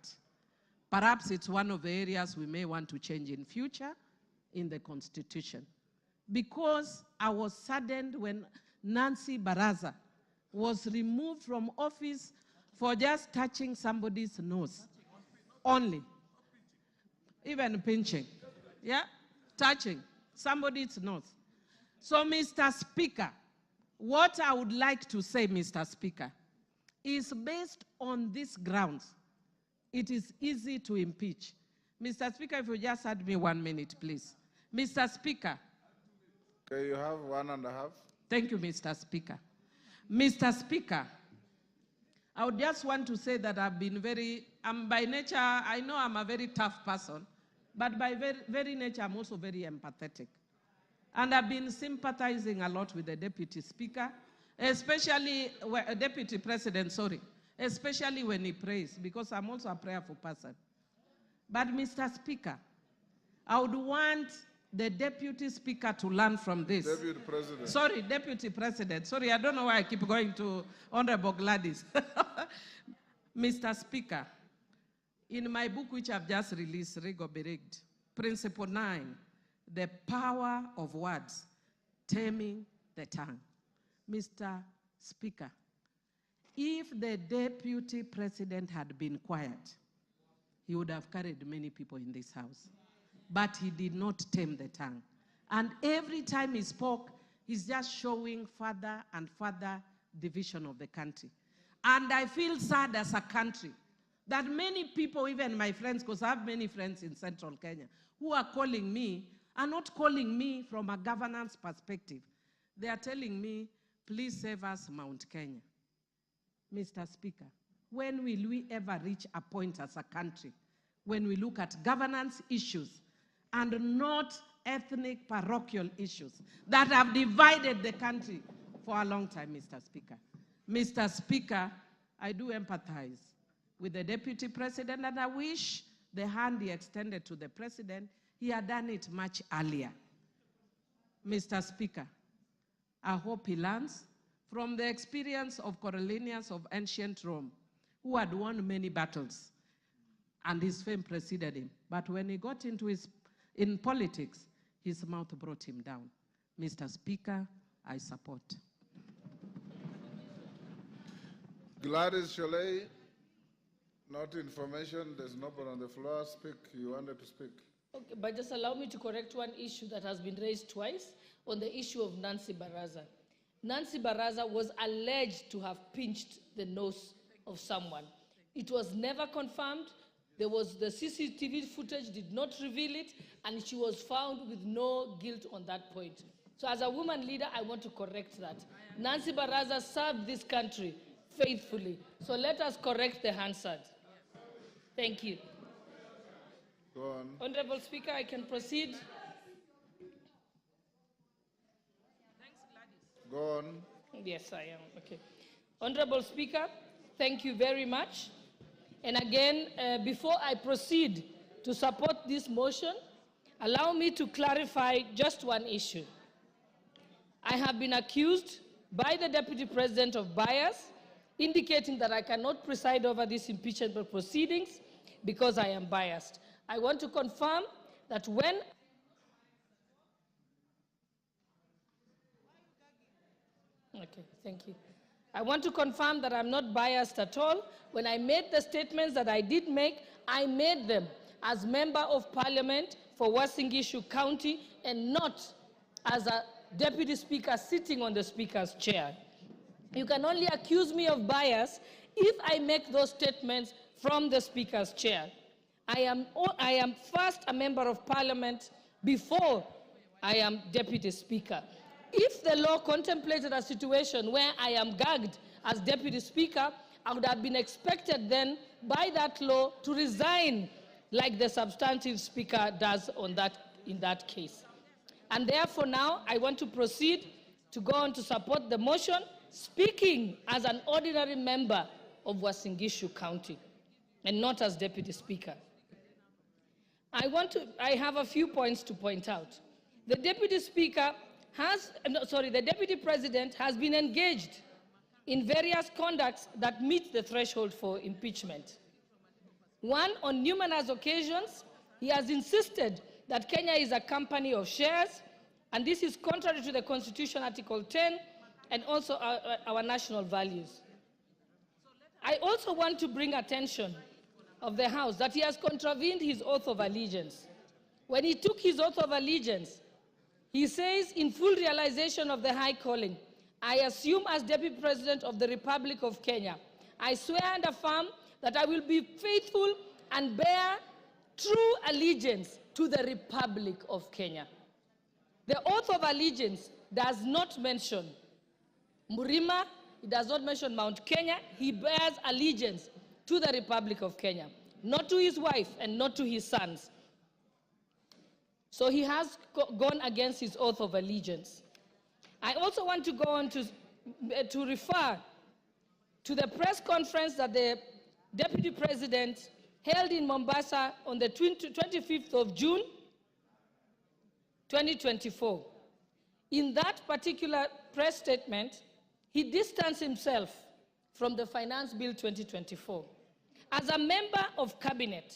perhaps it's one of the areas we may want to change in future in the Constitution. Because I was saddened when Nancy Baraza was removed from office for just touching somebody's nose. Only. Even pinching. Yeah? Touching somebody's nose. So, Mr. Speaker, what I would like to say, Mr. Speaker, is based on these grounds, it is easy to impeach. Mr. Speaker, if you just had me 1 minute, please. Mr. Speaker. Okay, you have 1.5. Thank you, Mr. Speaker. Mr. Speaker, I would just want to say that I've been by nature, I know I'm a very tough person, but by very nature, I'm also very empathetic. And I've been sympathizing a lot with the Deputy Speaker, especially, Deputy President, sorry, especially when he prays, because I'm also a prayerful person. But Mr. Speaker, I would want the Deputy Speaker to learn from this. Deputy President. Sorry, Deputy President. Sorry, I don't know why I keep going to Honorable Gladys. Mr. Speaker, in my book, which I've just released, Rigathi, Principle 9, the power of words, taming the tongue. Mr. Speaker, if the Deputy President had been quiet, he would have carried many people in this house. But he did not tame the tongue. And every time he spoke, he's just showing further and further division of the country. And I feel sad as a country that many people, even my friends, because I have many friends in Central Kenya, who are calling me, are not calling me from a governance perspective. They are telling me, please save us Mount Kenya. Mr. Speaker, when will we ever reach a point as a country when we look at governance issues and not ethnic parochial issues that have divided the country for a long time, Mr. Speaker? Mr. Speaker, I do empathize with the Deputy President, and I wish the hand he extended to the President, he had done it much earlier. Mr. Speaker, I hope he learns from the experience of Coriolanus of ancient Rome, who had won many battles, and his fame preceded him. But when he got in politics, his mouth brought him down. Mr. Speaker, I support. Gladys Sholay, not information. There's nobody on the floor. Speak. You wanted to speak. Okay, but just allow me to correct one issue that has been raised twice on the issue of Nancy Baraza. Nancy Baraza was alleged to have pinched the nose of someone. It was never confirmed. The CCTV footage did not reveal it, and she was found with no guilt on that point. So as a woman leader, I want to correct that. Nancy Baraza served this country faithfully. So let us correct the Hansard. Thank you. Go on. Honorable Speaker, I can proceed. Go on. Yes, I am. Okay. Honorable Speaker, thank you very much. And again, before I proceed to support this motion, allow me to clarify just one issue. I have been accused by the Deputy President of bias, indicating that I cannot preside over these impeachment proceedings because I am biased. I want to confirm that when Okay, thank you. I want to confirm that I'm not biased at all. When I made the statements that I did make, I made them as Member of Parliament for Uasin Gishu County and not as a Deputy Speaker sitting on the Speaker's chair. You can only accuse me of bias if I make those statements from the Speaker's chair. I am first a Member of Parliament before I am Deputy Speaker. If the law contemplated a situation where I am gagged as Deputy Speaker, I would have been expected then by that law to resign like the substantive Speaker does in that case. And therefore now I want to proceed to go on to support the motion, speaking as an ordinary member of Uasin Gishu County and not as Deputy Speaker. I have a few points to point out. The Deputy President has been engaged in various conducts that meet the threshold for impeachment. One, on numerous occasions, he has insisted that Kenya is a company of shares, and this is contrary to the Constitution, Article 10, and also our national values. I also want to bring attention of the House that he has contravened his oath of allegiance. When he took his oath of allegiance, he says, in full realization of the high calling, I assume as Deputy President of the Republic of Kenya, I swear and affirm that I will be faithful and bear true allegiance to the Republic of Kenya. The oath of allegiance does not mention Murima, it does not mention Mount Kenya. He bears allegiance to the Republic of Kenya, not to his wife and not to his sons. So he has gone against his oath of allegiance. I also want to go on to refer to the press conference that the Deputy President held in Mombasa on the 25th of June, 2024. In that particular press statement, he distanced himself from the Finance Bill 2024. As a member of cabinet,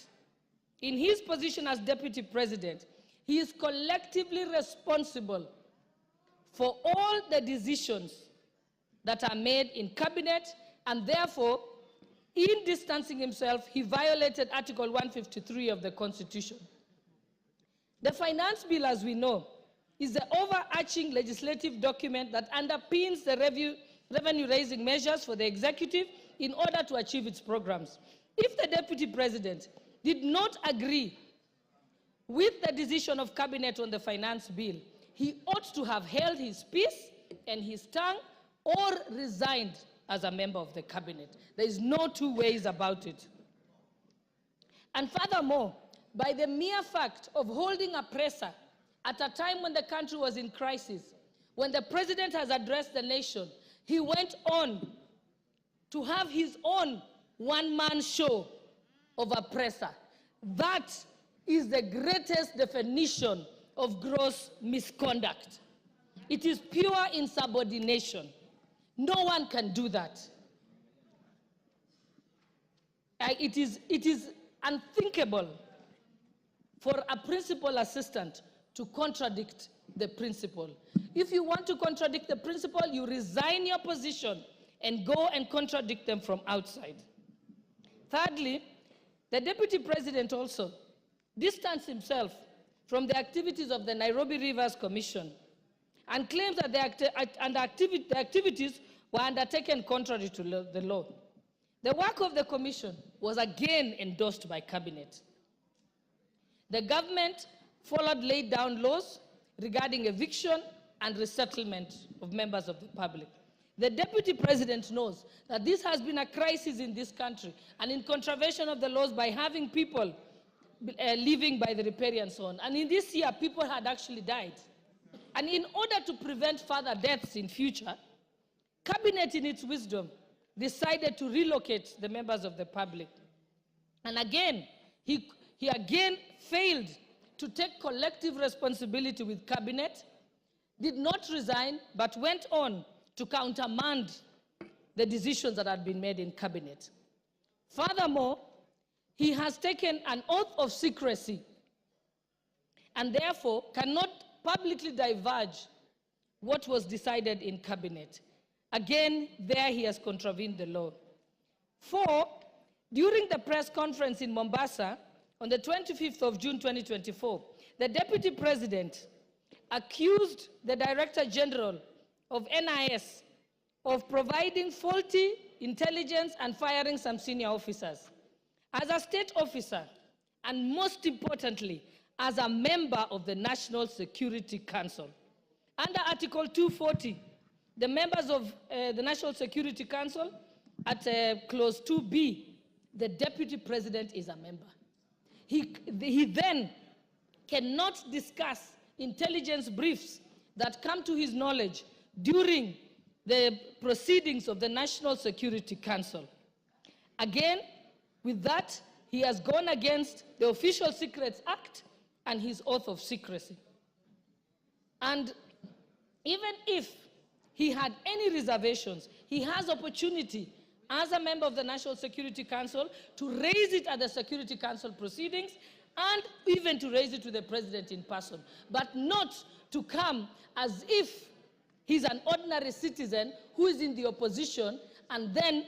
in his position as Deputy President, he is collectively responsible for all the decisions that are made in cabinet, and therefore, in distancing himself, he violated Article 153 of the Constitution. The Finance Bill, as we know, is the overarching legislative document that underpins the revenue-raising measures for the executive in order to achieve its programs. If the Deputy President did not agree with the decision of Cabinet on the Finance Bill, he ought to have held his peace and his tongue or resigned as a member of the Cabinet. There is no two ways about it. And furthermore, by the mere fact of holding a presser at a time when the country was in crisis, when the President has addressed the nation, he went on to have his own one-man show of a presser. That is the greatest definition of gross misconduct. It is pure insubordination. No one can do that. It is unthinkable for a principal assistant to contradict the principal. If you want to contradict the principal, you resign your position and go and contradict them from outside. Thirdly, the Deputy President also distanced himself from the activities of the Nairobi Rivers Commission and claims that the activities were undertaken contrary to the law. The work of the commission was again endorsed by Cabinet. The government followed laid down laws regarding eviction, and resettlement of members of the public. The Deputy President knows that this has been a crisis in this country and in contravention of the laws by having people living by the riparian zone. And in this year, people had actually died. And in order to prevent further deaths in future, Cabinet in its wisdom decided to relocate the members of the public. And again, he again failed to take collective responsibility with Cabinet, did not resign, but went on to countermand the decisions that had been made in Cabinet. Furthermore, he has taken an oath of secrecy and therefore cannot publicly divulge what was decided in Cabinet. Again, there he has contravened the law. 4, during the press conference in Mombasa on the 25th of June 2024, the Deputy President accused the Director General of NIS of providing faulty intelligence and firing some senior officers. As a state officer, and most importantly, as a member of the National Security Council, under Article 240, the members of the National Security Council, at Clause 2B, the Deputy President is a member. He then cannot discuss intelligence briefs that come to his knowledge during the proceedings of the National Security Council. Again, with that, he has gone against the Official Secrets Act and his oath of secrecy. And even if he had any reservations, he has opportunity as a member of the National Security Council to raise it at the Security Council proceedings and even to raise it to the President in person, but not to come as if he's an ordinary citizen who is in the opposition and then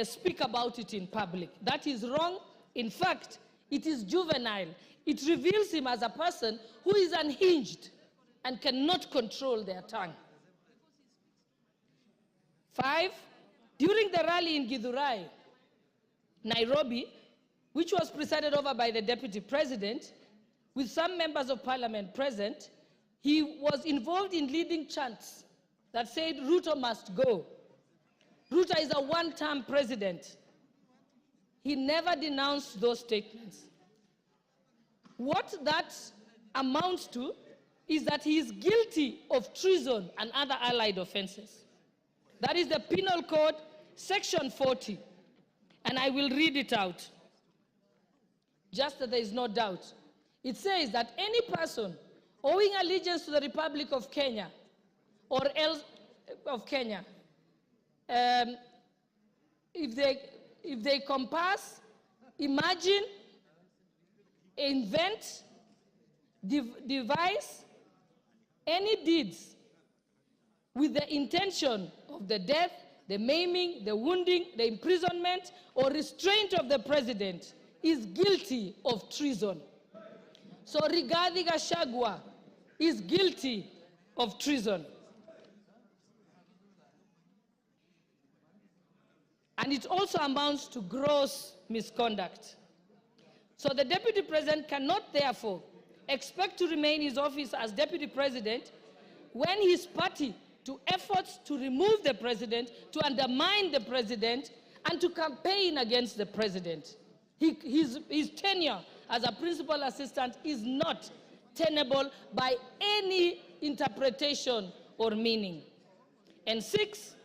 speak about it in public. That is wrong. In fact, it is juvenile. It reveals him as a person who is unhinged and cannot control their tongue. 5, during the rally in Githurai, Nairobi, which was presided over by the Deputy President, with some members of Parliament present, he was involved in leading chants that said, Ruto must go. Ruto is a one-term president. He never denounced those statements. What that amounts to is that he is guilty of treason and other allied offenses. That is the Penal Code, Section 40. And I will read it out, just that there is no doubt. It says that any person owing allegiance to the Republic of Kenya or else of Kenya, if they compass, imagine, invent, devise any deeds with the intention of the death, the maiming, the wounding, the imprisonment, or restraint of the president is guilty of treason. So Rigathi Gachagua is guilty of treason. And it also amounts to gross misconduct. So the Deputy President cannot therefore expect to remain in his office as Deputy President when his party to efforts to remove the President, to undermine the President, and to campaign against the President. His tenure as a principal assistant is not tenable by any interpretation or meaning. And 6,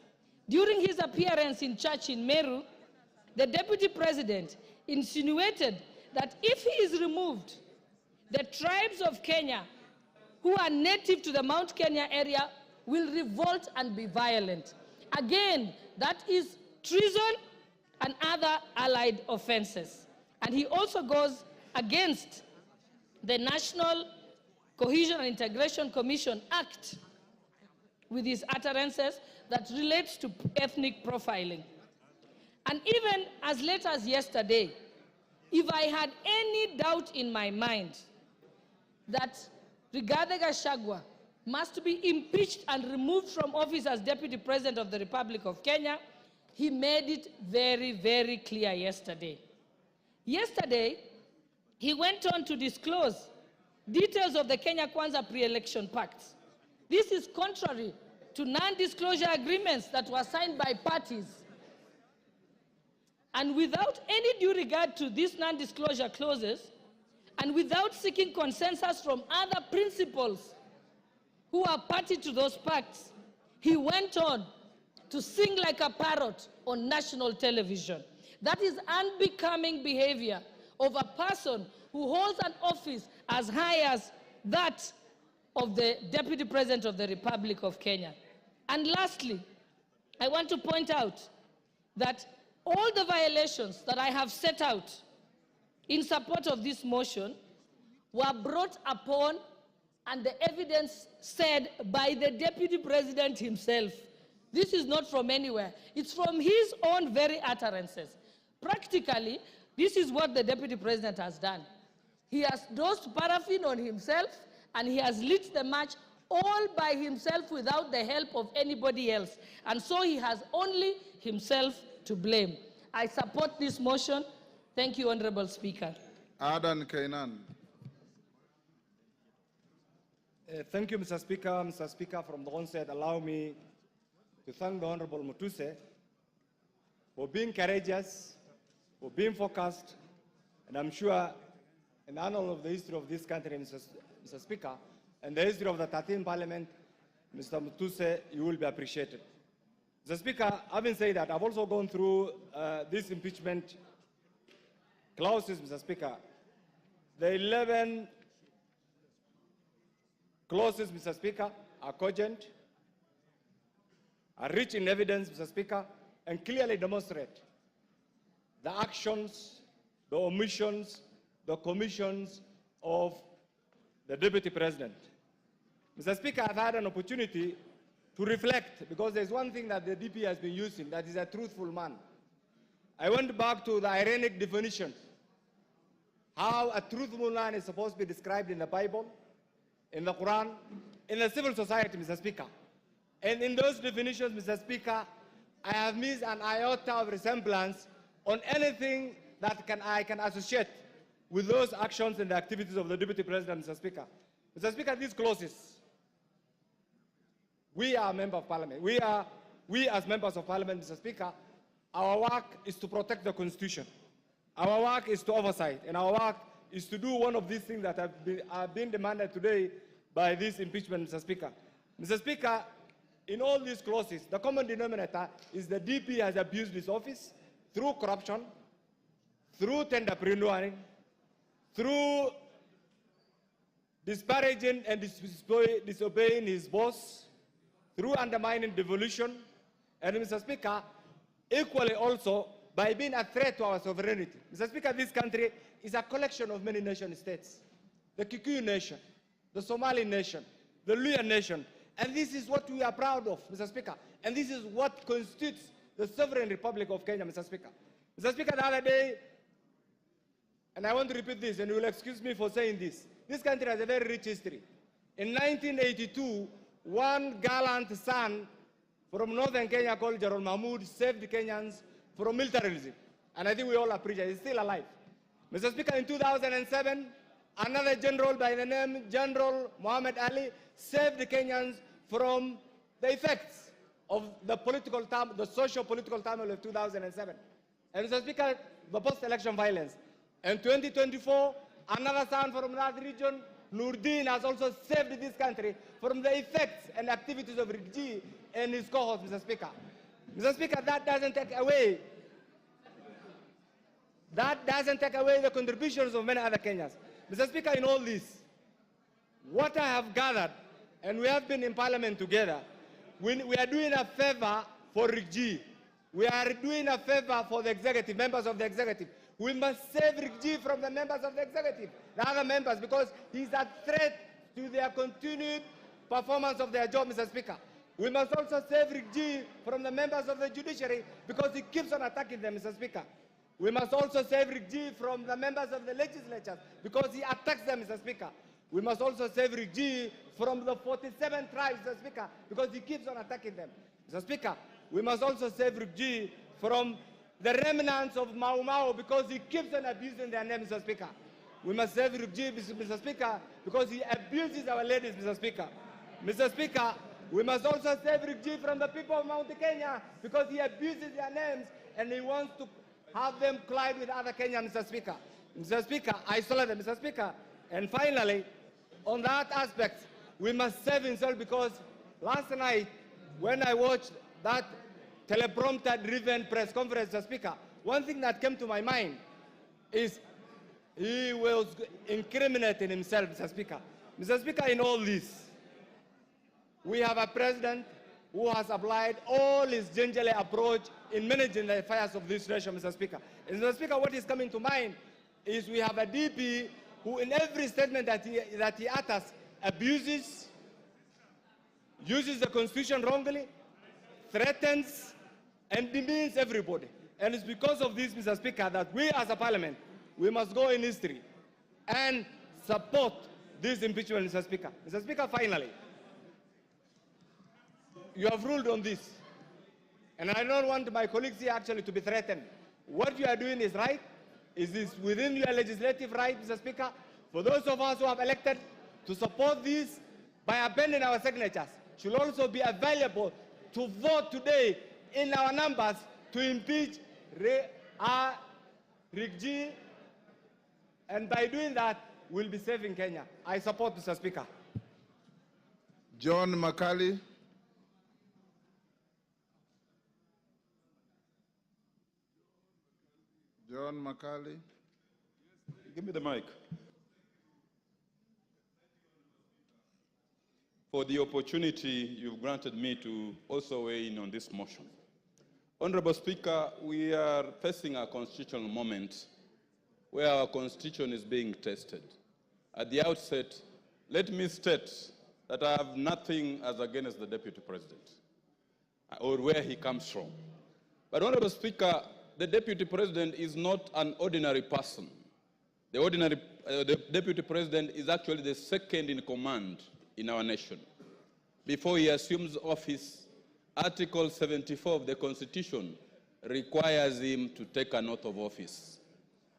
during his appearance in church in Meru, the Deputy President insinuated that if he is removed, the tribes of Kenya who are native to the Mount Kenya area will revolt and be violent. Again, that is treason and other allied offenses. And he also goes against the National Cohesion and Integration Commission Act with his utterances that relates to ethnic profiling. And even as late as yesterday, if I had any doubt in my mind that Rigathi Gachagua must be impeached and removed from office as Deputy President of the Republic of Kenya, he made it very, very clear yesterday. Yesterday, he went on to disclose details of the Kenya Kwanza pre-election pact, This is contrary to non-disclosure agreements that were signed by parties. And without any due regard to these non-disclosure clauses, and without seeking consensus from other principals who are party to those pacts, he went on to sing like a parrot on national television. That is unbecoming behavior of a person who holds an office as high as that of the Deputy President of the Republic of Kenya. And lastly, I want to point out that all the violations that I have set out in support of this motion were brought upon and the evidence said by the Deputy President himself. This is not from anywhere. It's from his own very utterances. Practically, this is what the Deputy President has done. He has dosed paraffin on himself and he has lit the match all by himself without the help of anybody else. And so he has only himself to blame. I support this motion. Thank you, Honorable Speaker. Adan Kainan. Thank you, Mr. Speaker. Mr. Speaker, from the onset, allow me to thank the Honorable Mutuse for being courageous, for being focused, and I'm sure in the annal of the history of this country, Mr. Speaker, and the history of the 13th Parliament, Mr. Mutuse, you will be appreciated. Mr. Speaker, having said that, I've also gone through this impeachment clauses, Mr. Speaker. The 11 clauses, Mr. Speaker, are cogent, are rich in evidence, Mr. Speaker, and clearly demonstrate the actions, the omissions, the commissions of the Deputy President. Mr. Speaker, I've had an opportunity to reflect, because there's one thing that the DP has been using, that is a truthful man. I went back to the ironic definition, how a truthful man is supposed to be described in the Bible, in the Quran, in the civil society, Mr. Speaker. And in those definitions, Mr. Speaker, I have missed an iota of resemblance on anything that I can associate with those actions and the activities of the Deputy President, Mr. Speaker. Mr. Speaker, these clauses, we are a member of Parliament. We as members of Parliament, Mr. Speaker, our work is to protect the Constitution. Our work is to oversight, and our work is to do one of these things that have been demanded today by this impeachment, Mr. Speaker. Mr. Speaker, in all these clauses, the common denominator is the DP has abused his office through corruption, through tenderpreneuring, through disparaging and disobeying his boss, through undermining devolution, and Mr. Speaker, equally also by being a threat to our sovereignty. Mr. Speaker, this country is a collection of many nation states. The Kikuyu nation, the Somali nation, the Luya nation, and this is what we are proud of, Mr. Speaker, and this is what constitutes the sovereign Republic of Kenya, Mr. Speaker. Mr. Speaker, the other day, and I want to repeat this, and you will excuse me for saying this country has a very rich history. In 1982, one gallant son from northern Kenya called Gerald Mahmoud saved Kenyans from militarism, and I think we all appreciate it. He's still alive. Mr. Speaker, in 2007, another general by the name General Muhammad Ali saved the Kenyans from the effects of the socio-political turmoil of 2007. And Mr. Speaker, the post-election violence. In 2024, another son from that region, Nurdin, has also saved this country from the effects and activities of Rigathi and his cohorts, Mr. Speaker. Mr. Speaker, that doesn't take away the contributions of many other Kenyans. Mr. Speaker, in all this, what I have gathered, and we have been in Parliament together, we are doing a favor for Rigathi. We are doing a favor for the executive, members of the executive. We must save Rigathi from the members of the executive, the other members, because he's a threat to their continued performance of their job, Mr. Speaker. We must also save Rigathi from the members of the judiciary because he keeps on attacking them, Mr. Speaker. We must also save Rigathi from the members of the legislature because he attacks them, Mr. Speaker. We must also save Rigathi from the 47 tribes, Mr. Speaker, because he keeps on attacking them. Mr. Speaker, we must also save Rigathi from the remnants of Mau Mau because he keeps on abusing their name, Mr. Speaker. We must save Rigathi, Mr. Speaker, because he abuses our ladies, Mr. Speaker. Mr. Speaker, we must also save Rigathi from the people of Mount Kenya because he abuses their names and he wants to have them collide with other Kenyans, Mr. Speaker. Mr. Speaker, isolate them, Mr. Speaker. And finally, on that aspect, we must save himself because last night, when I watched that teleprompter-driven press conference, Mr. Speaker, one thing that came to my mind is he was incriminating himself, Mr. Speaker. Mr. Speaker, in all this, we have a president who has applied all his gingerly approach in managing the affairs of this nation, Mr. Speaker. And Mr. Speaker, what is coming to mind is we have a DP who in every statement that he utters abuses, uses the Constitution wrongly, threatens, and demeans everybody. And it's because of this, Mr. Speaker, that we as a parliament, we must go in history and support this impeachment, Mr. Speaker. Mr. Speaker, finally, you have ruled on this. And I don't want my colleagues here actually to be threatened. What you are doing is right. Is this within your legislative right, Mr. Speaker? For those of us who have elected to support this by appending our signatures, should also be available to vote today in our numbers to impeach Rigathi, and by doing that, we'll be saving Kenya. I support, Mr. Speaker. John Makali. John Makali. Give me the mic. For the opportunity you've granted me to also weigh in on this motion. Honorable Speaker, we are facing a constitutional moment where our constitution is being tested. At the outset, let me state that I have nothing as against the Deputy President or where he comes from. But Honorable Speaker, the Deputy President is not an ordinary person. The Deputy President is actually the second in command in our nation. Before he assumes office, Article 74 of the Constitution requires him to take an oath of office.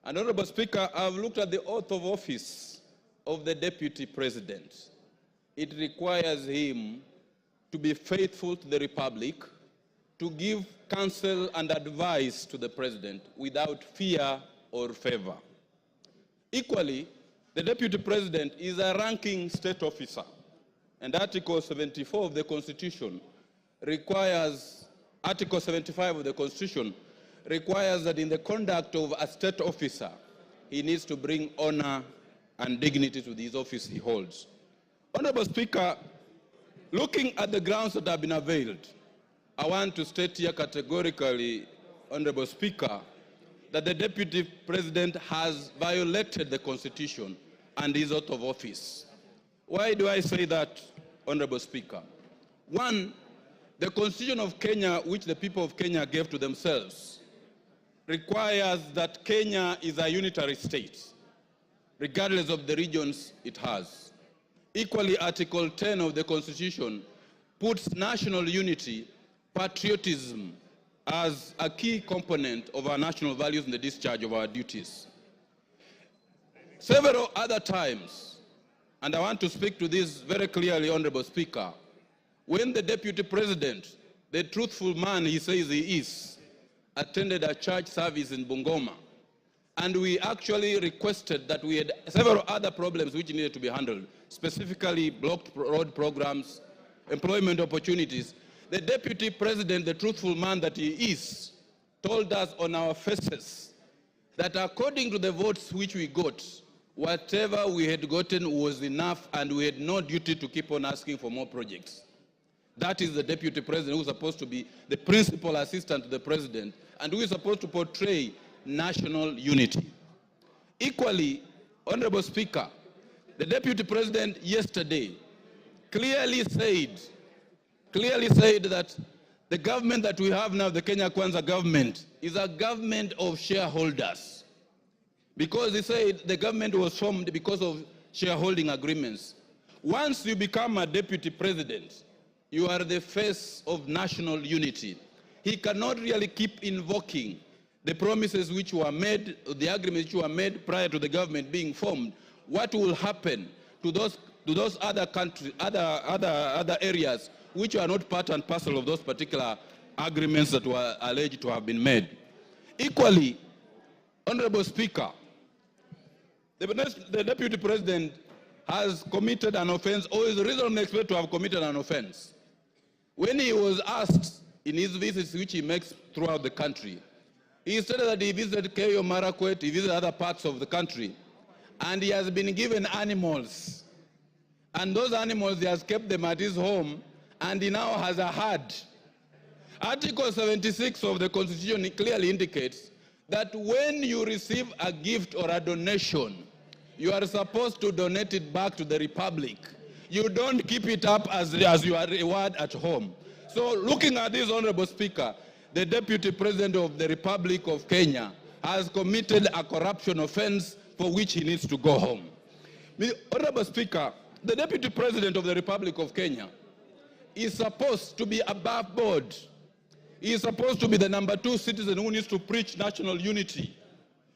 And Honorable Speaker, I've looked at the oath of office of the Deputy President. It requires him to be faithful to the Republic, to give counsel and advice to the President without fear or favor. Equally, the Deputy President is a ranking state officer, and Article 74 of the Constitution requires, Article 75 of the Constitution requires that in the conduct of a state officer, he needs to bring honor and dignity to this office he holds. Honorable Speaker, looking at the grounds that have been availed, I want to state here categorically, Honorable Speaker, that the Deputy President has violated the Constitution and his oath of office. Why do I say that, Honorable Speaker? One, the Constitution of Kenya, which the people of Kenya gave to themselves, requires that Kenya is a unitary state, regardless of the regions it has. Equally, Article 10 of the Constitution puts national unity, patriotism, as a key component of our national values in the discharge of our duties. Several other times, and I want to speak to this very clearly, Honorable Speaker, when the Deputy President, the truthful man he says he is, attended a church service in Bungoma, and we actually requested that we had several other problems which needed to be handled, specifically blocked road programs, employment opportunities. The Deputy President, the truthful man that he is, told us on our faces that according to the votes which we got, whatever we had gotten was enough and we had no duty to keep on asking for more projects. That is the Deputy President who is supposed to be the principal assistant to the President and who is supposed to portray national unity. Equally, Honorable Speaker, the Deputy President yesterday clearly said that the government that we have now, the Kenya Kwanza government, is a government of shareholders. Because he said the government was formed because of shareholding agreements. Once you become a Deputy President, you are the face of national unity. He cannot really keep invoking the promises which were made, the agreements which were made prior to the government being formed. What will happen to those to those other countries, other areas which are not part and parcel of those particular agreements that were alleged to have been made. Equally, Honorable Speaker, the Deputy President has committed an offense, or is reasonably expected to have committed an offense. When he was asked in his visits which he makes throughout the country, he stated that he visited Keyo Marakwet, he visited other parts of the country, and he has been given animals. And those animals, he has kept them at his home, and he now has a herd. Article 76 of the Constitution clearly indicates that when you receive a gift or a donation, you are supposed to donate it back to the Republic. You don't keep it up as your reward at home. So looking at this, Honorable Speaker, the Deputy President of the Republic of Kenya has committed a corruption offense for which he needs to go home. Honorable Speaker, the Deputy President of the Republic of Kenya is supposed to be above board. He is supposed to be the #2 citizen who needs to preach national unity.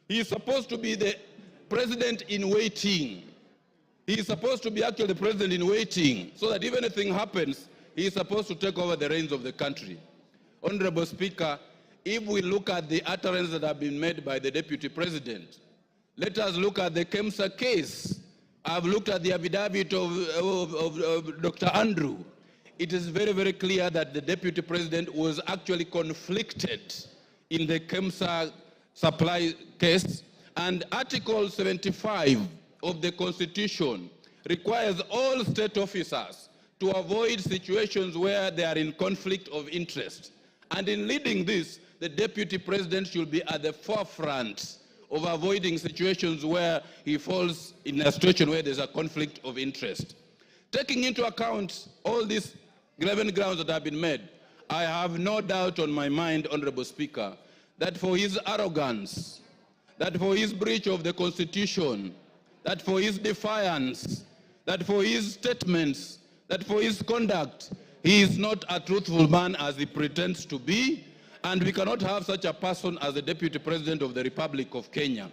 He is supposed to be the president in waiting. He is supposed to be actually the president in waiting, so that if anything happens, he is supposed to take over the reins of the country. Honorable Speaker, if we look at the utterances that have been made by the Deputy President, let us look at the KEMSA case. I've looked at the affidavit of Dr. Andrew. It is very, very clear that the Deputy President was actually conflicted in the KEMSA supply case, and Article 75 of the Constitution requires all state officers to avoid situations where they are in conflict of interest. And in leading this, the Deputy President should be at the forefront of avoiding situations where he falls in a situation where there's a conflict of interest. Taking into account all these 11 grounds that have been made, I have no doubt on my mind, Honorable Speaker, that for his arrogance, that for his breach of the Constitution, that for his defiance, that for his statements, that for his conduct, he is not a truthful man as he pretends to be, and we cannot have such a person as the Deputy President of the Republic of Kenya.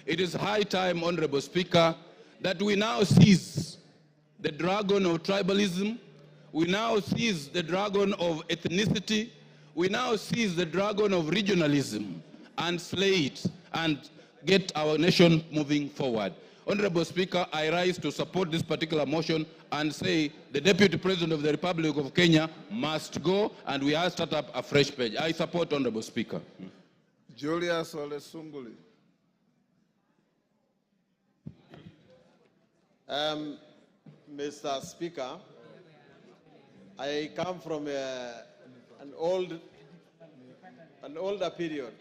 It is high time, Honorable Speaker, that we now seize the dragon of tribalism, we now seize the dragon of ethnicity, we now seize the dragon of regionalism and slay it and get our nation moving forward. Honorable Speaker, I rise to support this particular motion and say the Deputy President of the Republic of Kenya must go, and we have to start up a fresh page. I support, Honorable Speaker. Julius Ole Sunguli. Mr. Speaker, I come from an older period,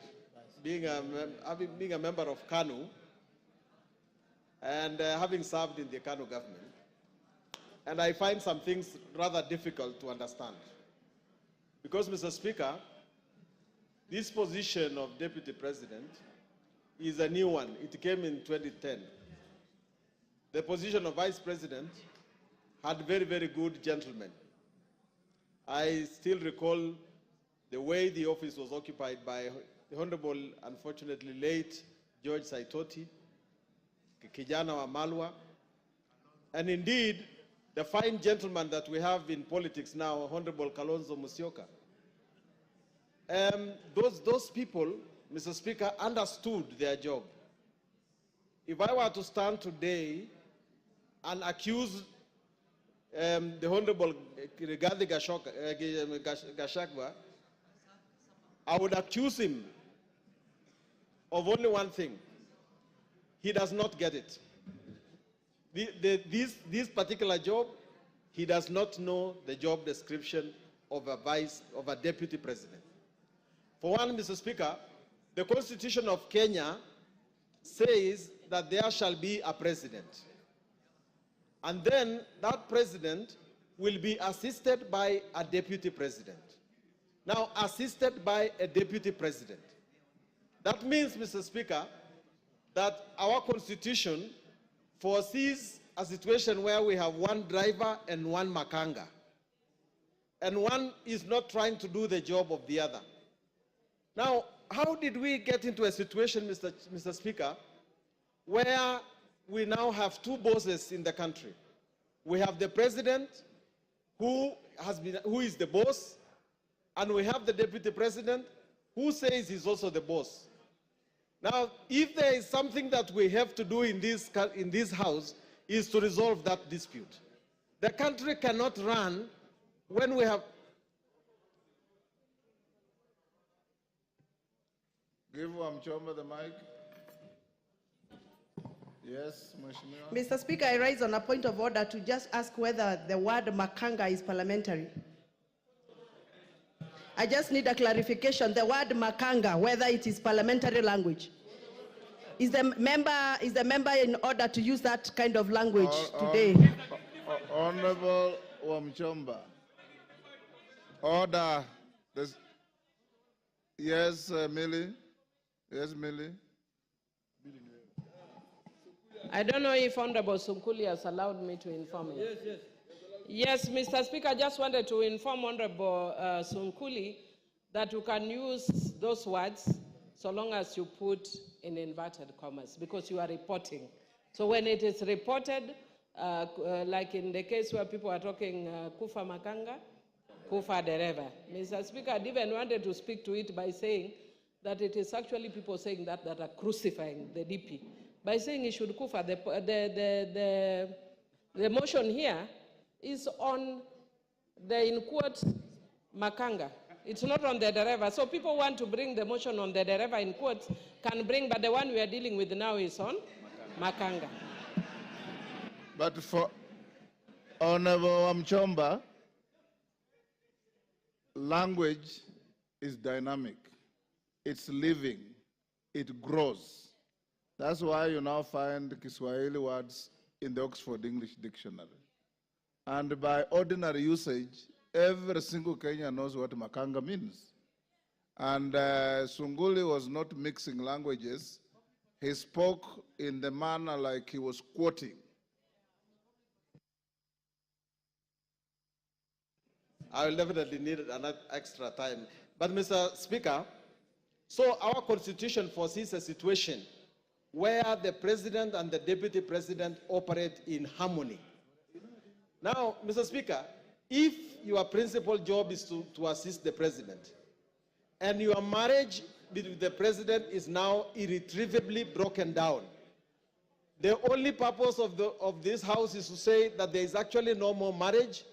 being a member of KANU, and having served in the KANU government. And I find some things rather difficult to understand. Because, Mr. Speaker, this position of Deputy President is a new one. It came in 2010. The position of Vice President had very, very good gentlemen. I still recall the way the office was occupied by the Honorable, unfortunately late, George Saitoti, Kijana wa Malwa, and indeed, the fine gentleman that we have in politics now, Honorable Kalonzo Musyoka. Those people, Mr. Speaker, understood their job. If I were to stand today and accuse the Honorable Rigathi Gachagua, I would accuse him of only one thing. He does not get it. This particular job, he does not know the job description of a Deputy President. For one, Mr. Speaker, the Constitution of Kenya says that there shall be a president. And then that president will be assisted by a Deputy President. Now, assisted by a Deputy President. That means, Mr. Speaker, that our Constitution foresees a situation where we have one driver and one makanga. And one is not trying to do the job of the other. Now, how did we get into a situation, Mr. Speaker, where we now have two bosses in the country? we have the president who is the boss, and we have the deputy president who says he's also the boss. Now, if there is something that we have to do in this house is to resolve that dispute. The country cannot run when we have... Give Wamchomba the mic. Yes, Mheshimiwa. Mr. Speaker, I rise on a point of order to just ask whether the word makanga is parliamentary. I just need a clarification. The word makanga, whether it is parliamentary language. Is the member in order to use that kind of language today? Honorable Wamchomba. Order. Yes, Millie. Yes, Millie. I don't know if Honorable Sunkuli has allowed me to inform you. Yes, Mr. Speaker, I just wanted to inform Honorable Sunkuli that you can use those words so long as you put in inverted commas, because you are reporting. So when it is reported, like in the case where people are talking kufa makanga, kufa dereva. Mr. Speaker, I even wanted to speak to it by saying that it is actually people saying that are crucifying the DP. By saying he should kufa, the motion here is on the, in quotes, makanga. It's not on the dereva. So people want to bring the motion on the dereva in quotes, can bring, but the one we are dealing with now is on makanga. But for Honorable Wamchomba, language is dynamic. It's living. It grows. That's why you now find Kiswahili words in the Oxford English Dictionary. And by ordinary usage, every single Kenyan knows what makanga means. And Sunguli was not mixing languages. He spoke in the manner like he was quoting. I will definitely need another extra time. But Mr. Speaker, so our constitution foresees a situation where the president and the deputy president operate in harmony. Now, Mr. Speaker, if your principal job is to assist the president, and your marriage with the president is now irretrievably broken down, the only purpose of this house is to say that there is actually no more marriage,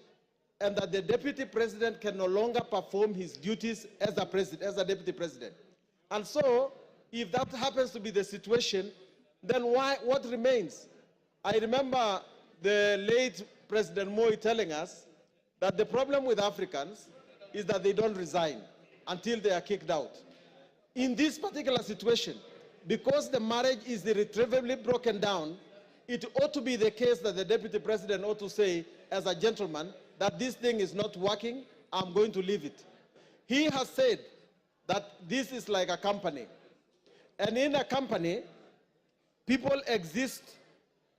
and that the deputy president can no longer perform his duties as a deputy president. And so, if that happens to be the situation, then what remains? I remember the late President Moi telling us that the problem with Africans is that they don't resign until they are kicked out. In this particular situation, because the marriage is irretrievably broken down, it ought to be the case that the deputy president ought to say, as a gentleman, that this thing is not working, I'm going to leave it. He has said that this is like a company. And in a company, people exist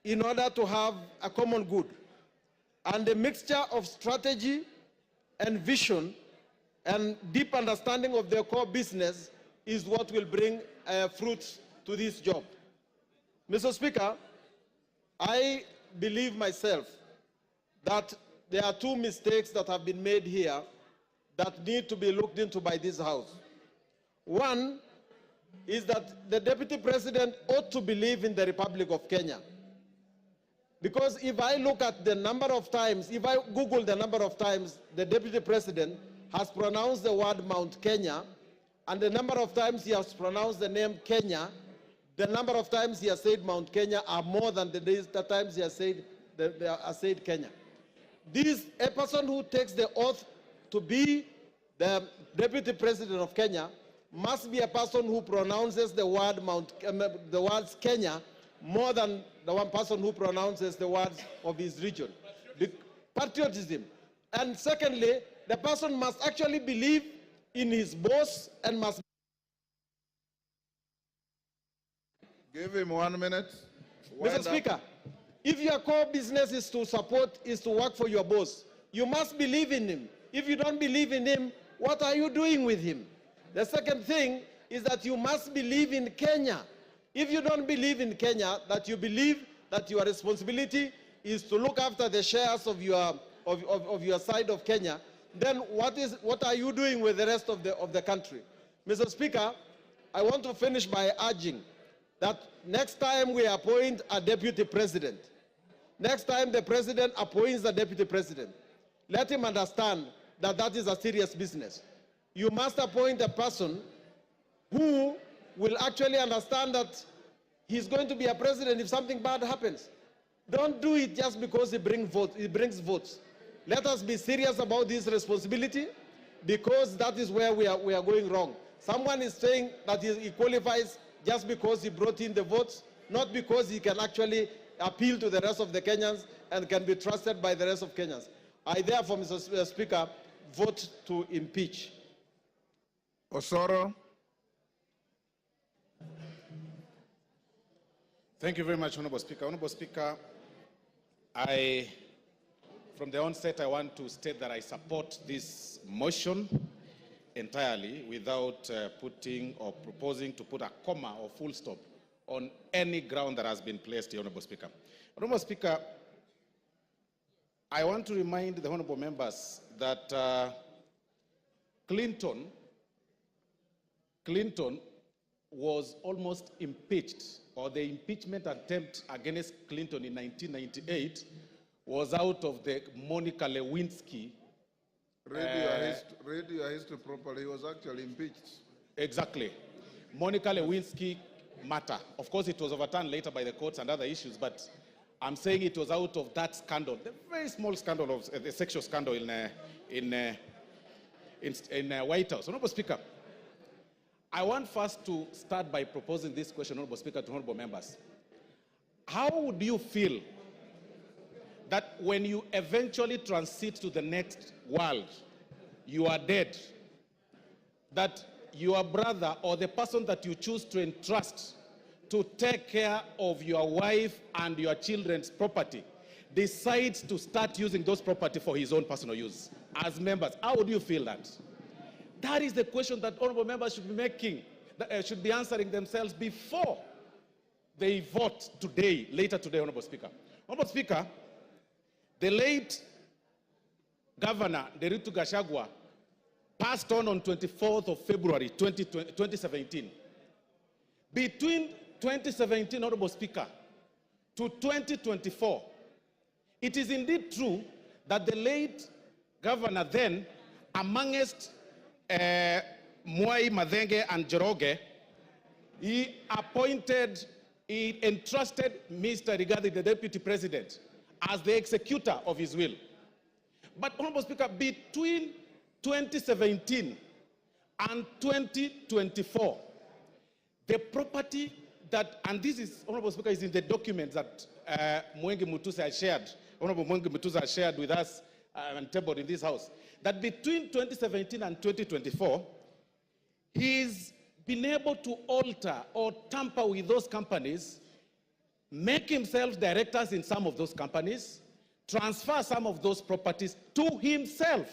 in order to have a common good. And the mixture of strategy and vision and deep understanding of their core business is what will bring fruits to this job. Mr. Speaker, I believe myself that there are two mistakes that have been made here that need to be looked into by this House. One is that the Deputy President ought to believe in the Republic of Kenya. Because if I look at the number of times, if I Google the number of times the Deputy President has pronounced the word Mount Kenya, and the number of times he has pronounced the name Kenya, the number of times he has said Mount Kenya are more than the times he has said Kenya. A person who takes the oath to be the Deputy President of Kenya must be a person who pronounces the words Kenya more than the one person who pronounces the words of his region. Patriotism. And secondly, the person must actually believe in his boss and must... Give him 1 minute. Mr. Speaker, if your core business is to work for your boss, you must believe in him. If you don't believe in him, what are you doing with him? The second thing is that you must believe in Kenya. If you don't believe in Kenya, that you believe that your responsibility is to look after the shares of your side of Kenya, then what are you doing with the rest of the country? Mr. Speaker, I want to finish by urging that next time we appoint a deputy president, next time the president appoints a deputy president, let him understand that that is a serious business. You must appoint a person who will actually understand that he's going to be a president if something bad happens. Don't do it just because he brings votes. Let us be serious about this responsibility, because that is where we are going wrong. Someone is saying that he qualifies just because he brought in the votes, not because he can actually appeal to the rest of the Kenyans and can be trusted by the rest of Kenyans. I therefore, Mr. Speaker, vote to impeach. Osoro. Thank you very much, Honorable Speaker. Honorable Speaker, from the onset, I want to state that I support this motion entirely without putting or proposing to put a comma or full stop on any ground that has been placed here, Honorable Speaker. Honorable Speaker, I want to remind the honorable members that Clinton was almost impeached, or the impeachment attempt against Clinton in 1998 was out of the Monica Lewinsky. Read your history properly. He was actually impeached. Exactly. Monica Lewinsky matter. Of course, it was overturned later by the courts and other issues, but I'm saying it was out of that scandal, the very small scandal of the sexual scandal in White House. Honorable Speaker, I want first to start by proposing this question, Honorable Speaker, to honorable members. How would you feel that when you eventually transit to the next world, you are dead, that your brother or the person that you choose to entrust to take care of your wife and your children's property decides to start using those property for his own personal use? As members, how would you feel that? That is the question that honorable members should be making, should be answering themselves before they vote today, later today, Honorable Speaker. Honorable Speaker, the late Governor Rigathi Gachagua passed on 24th of February 2017. Between 2017, Honorable Speaker, to 2024, it is indeed true that the late governor then, amongst Mwai, Madenge, and Njoroge, he entrusted Mr. Rigathi, the deputy president, as the executor of his will. But, Honorable Speaker, between 2017 and 2024, the property that, and this is, Honorable Speaker, is in the documents that Mwengi Mutusa has shared, Honorable Mwengi Mutusa has shared with us and tabled in this House, that between 2017 and 2024, he's been able to alter or tamper with those companies, make himself directors in some of those companies, transfer some of those properties to himself,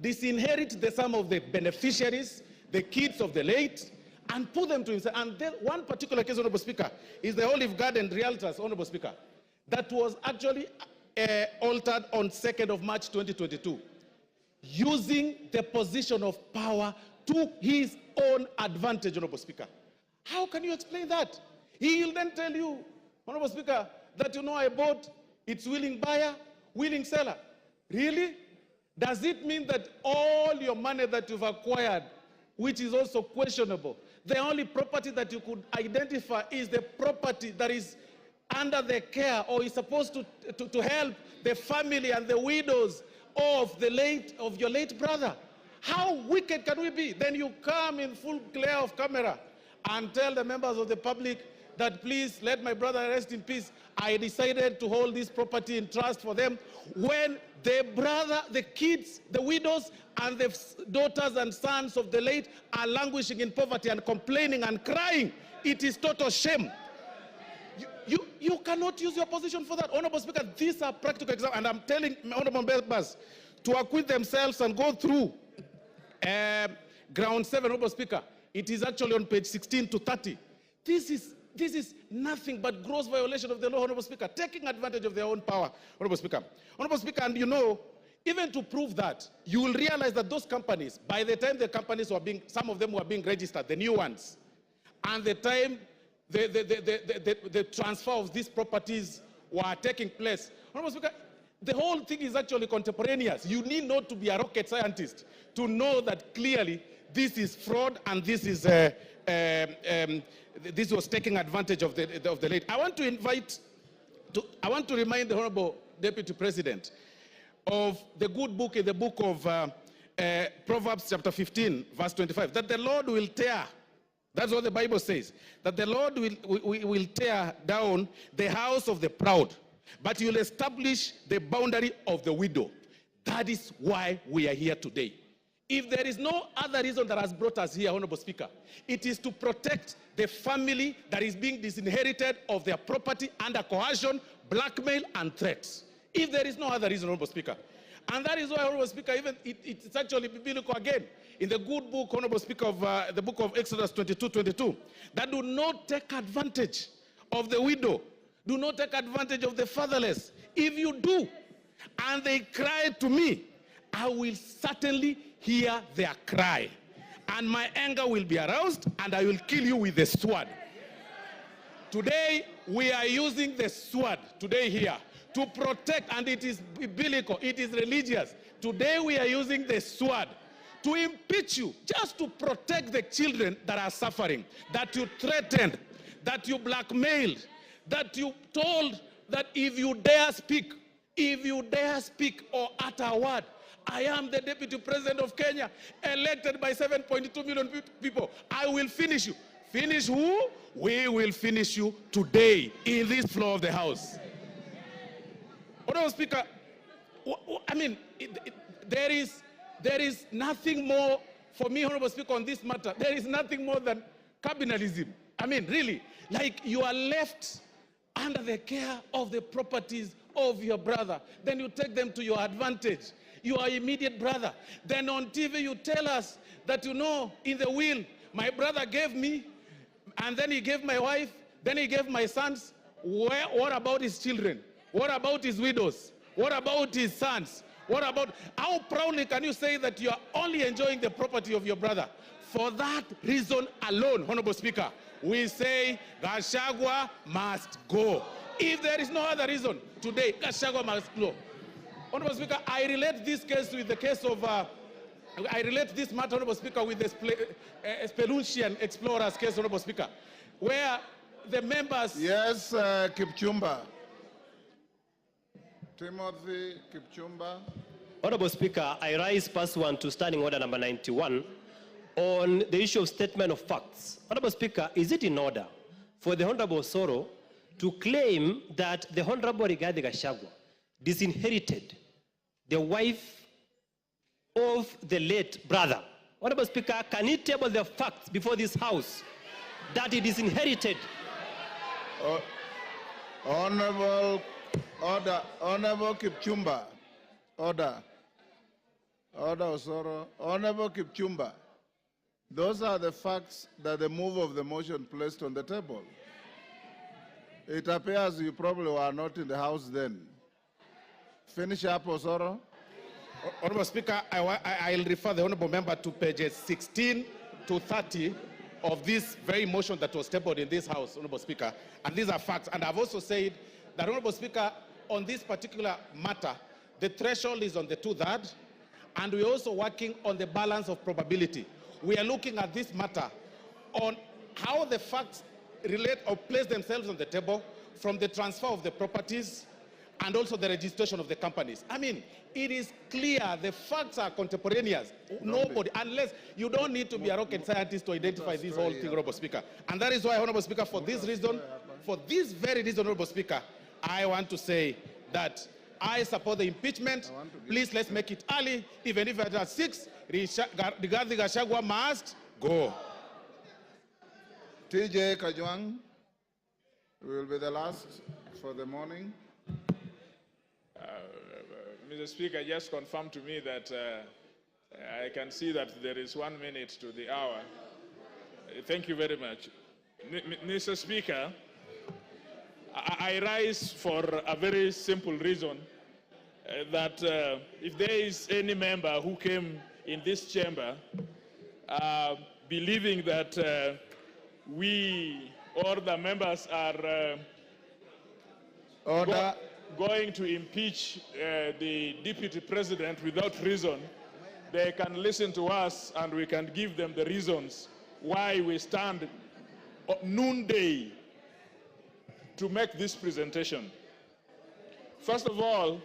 disinherit some of the beneficiaries, the kids of the late, and put them to himself. And then one particular case, Honorable Speaker, is the Olive Garden Realtors, Honorable Speaker, that was actually altered on 2nd of March 2022, using the position of power to his own advantage, Honorable Speaker. How can you explain that? He will then tell you, Honorable Speaker, that I bought, it's willing buyer, willing seller. Really? Does it mean that all your money that you've acquired, which is also questionable, the only property that you could identify is the property that is under the care or is supposed to help the family and the widows of your late brother? How wicked can we be? Then you come in full glare of camera and tell the members of the public that please let my brother rest in peace. I decided to hold this property in trust for them, when the brother, the kids, the widows, and the daughters and sons of the late are languishing in poverty and complaining and crying. It is total shame. You cannot use your position for that. Honorable Speaker, these are practical examples, and I'm telling honorable members to acquit themselves and go through ground 7, Honorable Speaker. It is actually on page 16 to 30. This is nothing but gross violation of the law, Honorable Speaker, taking advantage of their own power, Honorable Speaker. Honorable Speaker, and you know, even to prove that, you will realize that those companies, by the time the companies were being, some of them were being registered, the new ones, and the time the transfer of these properties were taking place, Honorable Speaker, the whole thing is actually contemporaneous. You need not to be a rocket scientist to know that clearly this is fraud and this is this was taking advantage of the late. I want to remind the Honorable Deputy President of the good book in the book of Proverbs chapter 15, verse 25, that the Lord will tear, that's what the Bible says, that the Lord will tear down the house of the proud, but he will establish the boundary of the widow. That is why we are here today. If there is no other reason that has brought us here, Honorable Speaker, it is to protect the family that is being disinherited of their property under coercion, blackmail, and threats. If there is no other reason, Honorable Speaker. And that is why, Honorable Speaker, even it's actually biblical again. In the good book, Honorable Speaker, of the book of Exodus 22:22, that do not take advantage of the widow, do not take advantage of the fatherless. If you do, and they cry to me, I will certainly hear their cry, and my anger will be aroused, and I will kill you with the sword. Today, we are using the sword today here to protect, and it is biblical, it is religious. Today, we are using the sword to impeach you, just to protect the children that are suffering, that you threatened, that you blackmailed, that you told that if you dare speak or utter a word, I am the Deputy President of Kenya, elected by 7.2 million people. I will finish you. Finish who? We will finish you today in this floor of the House. Honorable Speaker, I mean, there is nothing more for me, Honorable Speaker, on this matter. There is nothing more than cabinalism. I mean, really, like you are left under the care of the properties of your brother. Then you take them to your advantage. Your immediate brother. Then on TV you tell us that, you know, in the will, my brother gave me, and then he gave my wife, then he gave my sons. What about his children? What about his widows? What about his sons? What about, how proudly can you say that you are only enjoying the property of your brother? For that reason alone, Honorable Speaker, we say Gachagua must go. If there is no other reason, today, Gachagua must go. Honorable Speaker, I relate this case with the case of, I relate this matter, Honorable Speaker, with the Spelunchian explorers case, Honorable Speaker, where the members... Yes, Kipchumba. Timothy Kipchumba. Honorable Speaker, I rise pursuant to Standing Order number 91 on the issue of statement of facts. Honorable Speaker, is it in order for the Honorable Soro to claim that the Honorable Rigathi Gachagua disinherited the wife of the late brother? Honorable Speaker, can he table the facts before this House that he disinherited? Honorable Kipchumba, order. Order, Osoro. Honorable Kipchumba, those are the facts that the move of the motion placed on the table. It appears you probably were not in the House then. Finish up, Osoro. Honorable Speaker, I'll refer the Honorable Member to pages 16 to 30 of this very motion that was tabled in this House, Honorable Speaker. And these are facts. And I've also said that, Honorable Speaker, on this particular matter, the threshold is on the 2/3, and we're also working on the balance of probability. We are looking at this matter on how the facts relate or place themselves on the table from the transfer of the properties and also the registration of the companies. I mean, it is clear, the facts are contemporaneous. Nobody, unless you don't need to be a rocket scientist to identify this whole thing, Honorable Speaker. And that is why, Honorable Speaker, for this reason, for this very reason, Honorable Speaker, I want to say that I support the impeachment. Please, let's make it early. Even if it's at 6, Rigathi Gachagua must go. TJ Kajwang will be the last for the morning. Mr. Speaker, just confirm to me that I can see that there is 1 minute to the hour. Thank you very much. Mr. Speaker, I rise for a very simple reason, that if there is any member who came in this chamber believing that we or the members are going to impeach the deputy president without reason, they can listen to us and we can give them the reasons why we stand noonday to make this presentation. First of all,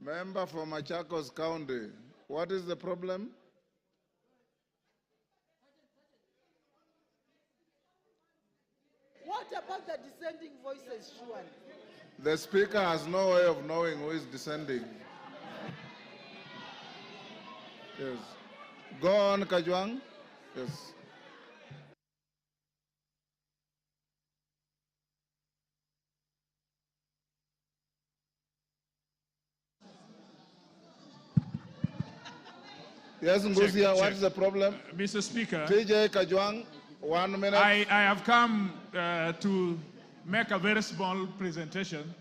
Member from Gachagua'S County, what is the problem? What about the dissenting voices, Shuan? The speaker has no way of knowing who is dissenting. Yes. Go on, Kajwang. Yes. Yes, Ngusia, what is the problem? Mr. Speaker, TJ Kajwang, 1 minute. I have come to make a very small presentation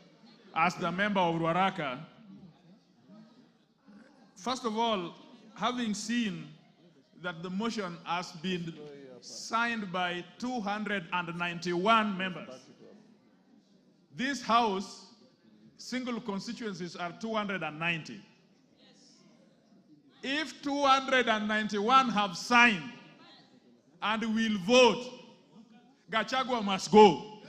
as the member of Ruaraka. First of all, having seen that the motion has been signed by 291 members, this House, single constituencies are 290. If 291 have signed and will vote, Gachagua must go.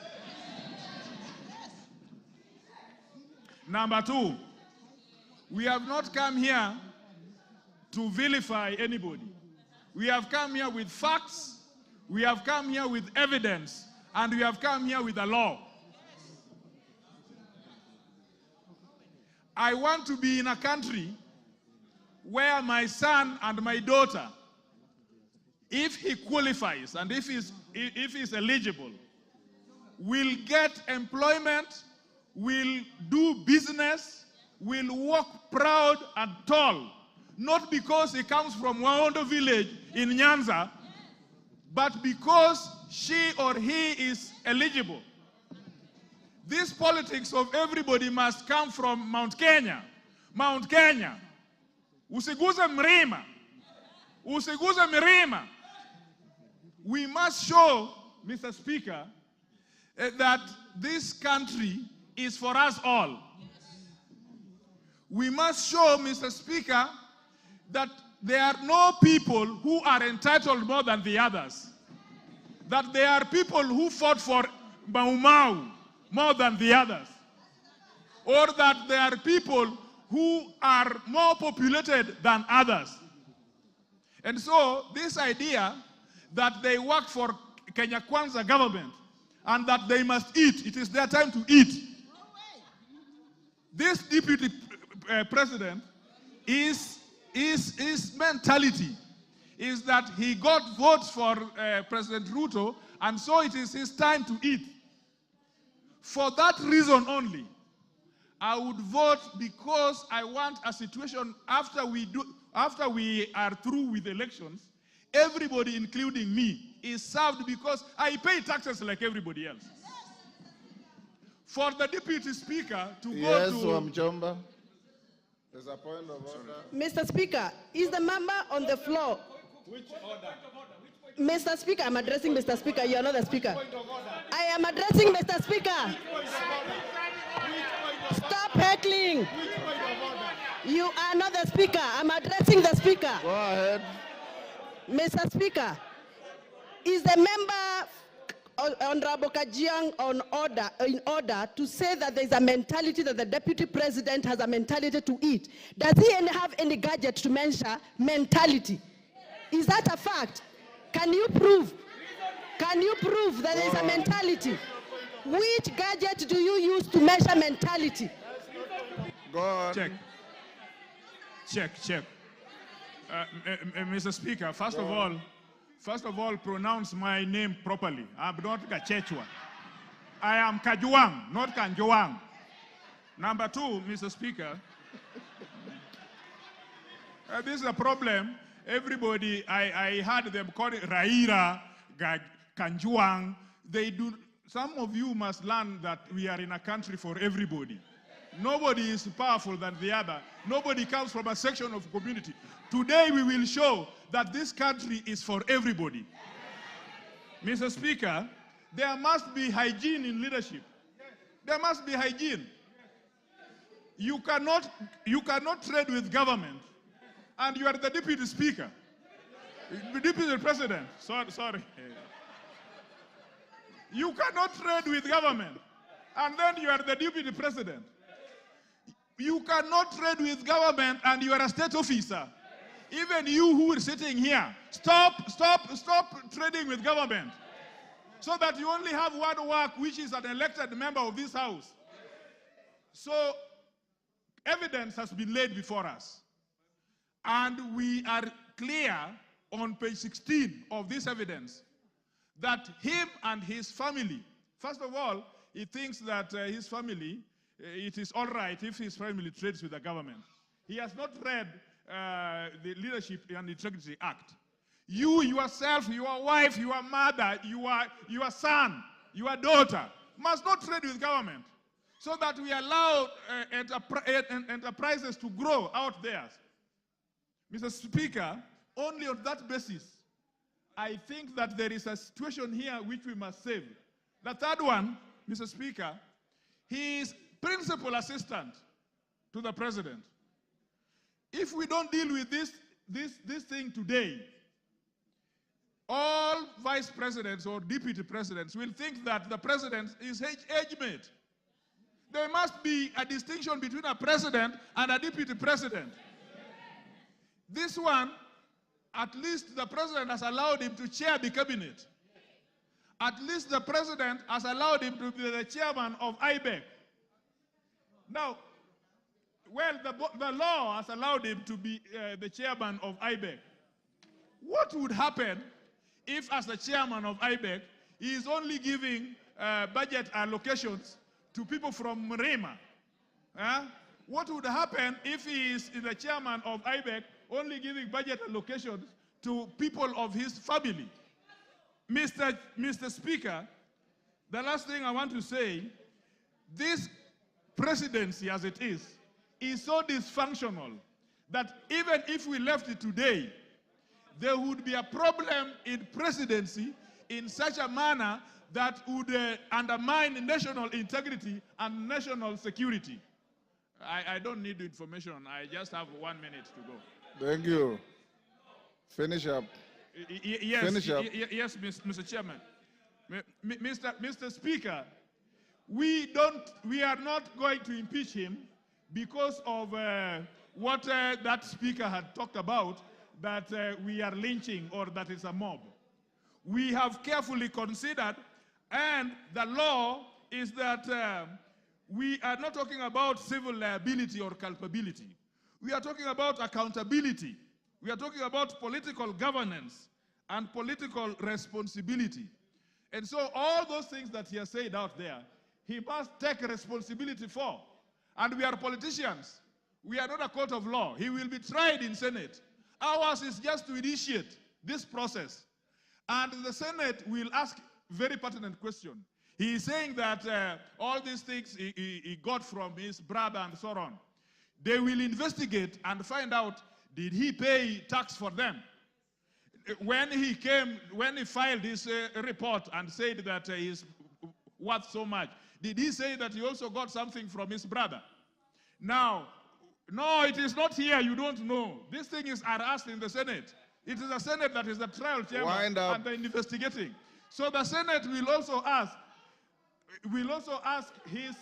Number two, we have not come here to vilify anybody. We have come here with facts, we have come here with evidence, and we have come here with the law. I want to be in a country where my son and my daughter, if he qualifies and if he's eligible, will get employment, will do business, will walk proud and tall, not because he comes from Waondo village in Nyanza, but because she or he is eligible. This politics of everybody must come from Mount Kenya. Mount Kenya. Usiguze mlima. Usiguze milima. We must show, Mr. Speaker, that this country is for us all. We must show, Mr. Speaker, that there are no people who are entitled more than the others. That there are people who fought for Mau Mau more than the others. Or that there are people who are more populated than others. And so this idea that they work for Kenya Kwanza government and that they must eat, it is their time to eat. This deputy president his mentality is that he got votes for President Ruto, and so it is his time to eat. For that reason only, I would vote, because I want a situation after we are through with elections, everybody, including me, is served because I pay taxes like everybody else. For the deputy speaker to go to... Yes, Wamchomba. There's a point of order. Mr. Speaker, is the member on the floor? Which order? Mr. Speaker, I'm addressing Mr. Speaker. You are not the speaker. I am addressing Mr. Speaker. Stop heckling. You are not the speaker. I'm addressing the speaker. Go ahead. Mr. Speaker, is the member, Honorable Kajiang, in order to say that there is a mentality that the deputy president has a mentality to eat? Does he have any gadget to measure mentality? Is that a fact? Can you prove? Can you prove that there is a mentality? Which gadget do you use to measure mentality? Go on. Check. Mr. Speaker, first of all, first of all, pronounce my name properly. I'm not Gachechwa. I am Kajuang, not Kanjoang. Number two, Mr. Speaker, this is a problem. Everybody, I heard them call it Raira, Kanjuang. Some of you must learn that we are in a country for everybody. Nobody is powerful than the other. Nobody comes from a section of community. Today we will show that this country is for everybody. Mr. Speaker, there must be hygiene in leadership. There must be hygiene. You cannot trade with government, and you are the deputy speaker, the deputy president. Sorry. You cannot trade with government, and then you are the deputy president. You cannot trade with government, and you are a state officer. Even you who are sitting here, stop trading with government, so that you only have one work, which is an elected member of this house. So evidence has been laid before us, and we are clear on page 16 of this evidence that him and his family, first of all, he thinks that his family, it is all right if his family trades with the government. He has not read the Leadership and Integrity Act. You yourself, your wife, your mother, your son, your daughter must not trade with government, so that we allow enterprises to grow out there. Mr. Speaker, only on that basis, I think that there is a situation here which we must save. The third one, Mr. Speaker, he is principal assistant to the president. If we don't deal with this thing today, all vice presidents or deputy presidents will think that the president is age mate. There must be a distinction between a president and a deputy president. This one, at least the president has allowed him to chair the cabinet. At least the president has allowed him to be the chairman of IBEC. Now, well, the law has allowed him to be the chairman of IBEC. What would happen if, as the chairman of IBEC, he is only giving budget allocations to people from Mrema? What would happen if he is the chairman of IBEC only giving budget allocations to people of his family? Mr. Speaker, the last thing I want to say, this presidency as it is so dysfunctional that even if we left it today, there would be a problem in presidency in such a manner that would undermine national integrity and national security. I don't need the information. I just have 1 minute to go. Thank you. Finish up. Yes, Finish up. Yes, Mr. Chairman. Mr. Speaker, we are not going to impeach him because of what that speaker had talked about, that we are lynching or that it's a mob. We have carefully considered, and the law is that we are not talking about civil liability or culpability. We are talking about accountability. We are talking about political governance and political responsibility. And so all those things that he has said out there, he must take responsibility for. And we are politicians. We are not a court of law. He will be tried in Senate. Ours is just to initiate this process. And the Senate will ask very pertinent question. He is saying that all these things he got from his brother and so on. They will investigate and find out, did he pay tax for them? When he filed his report and said that he's worth so much, did he say that he also got something from his brother? Now, no, it is not here. You don't know. This thing is asked in the Senate. It is the Senate that is the trial chairman and the investigating. So the Senate will also ask his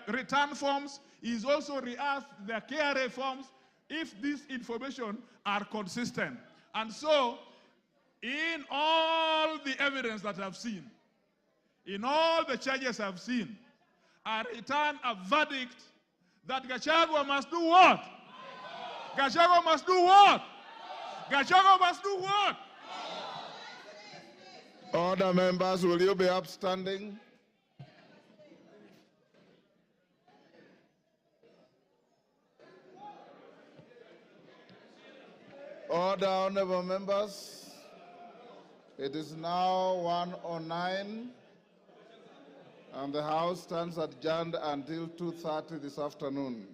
return forms. He's also re-asked the KRA forms if these information are consistent. And so, in all the evidence that I've seen, in all the charges I've seen, I return a verdict that Gachagua must do what? Gachagua must do what? Gachagua must do what? Order, members, will you be upstanding? Order, honorable members. It is now 1:09, and the House stands adjourned until 2:30 this afternoon.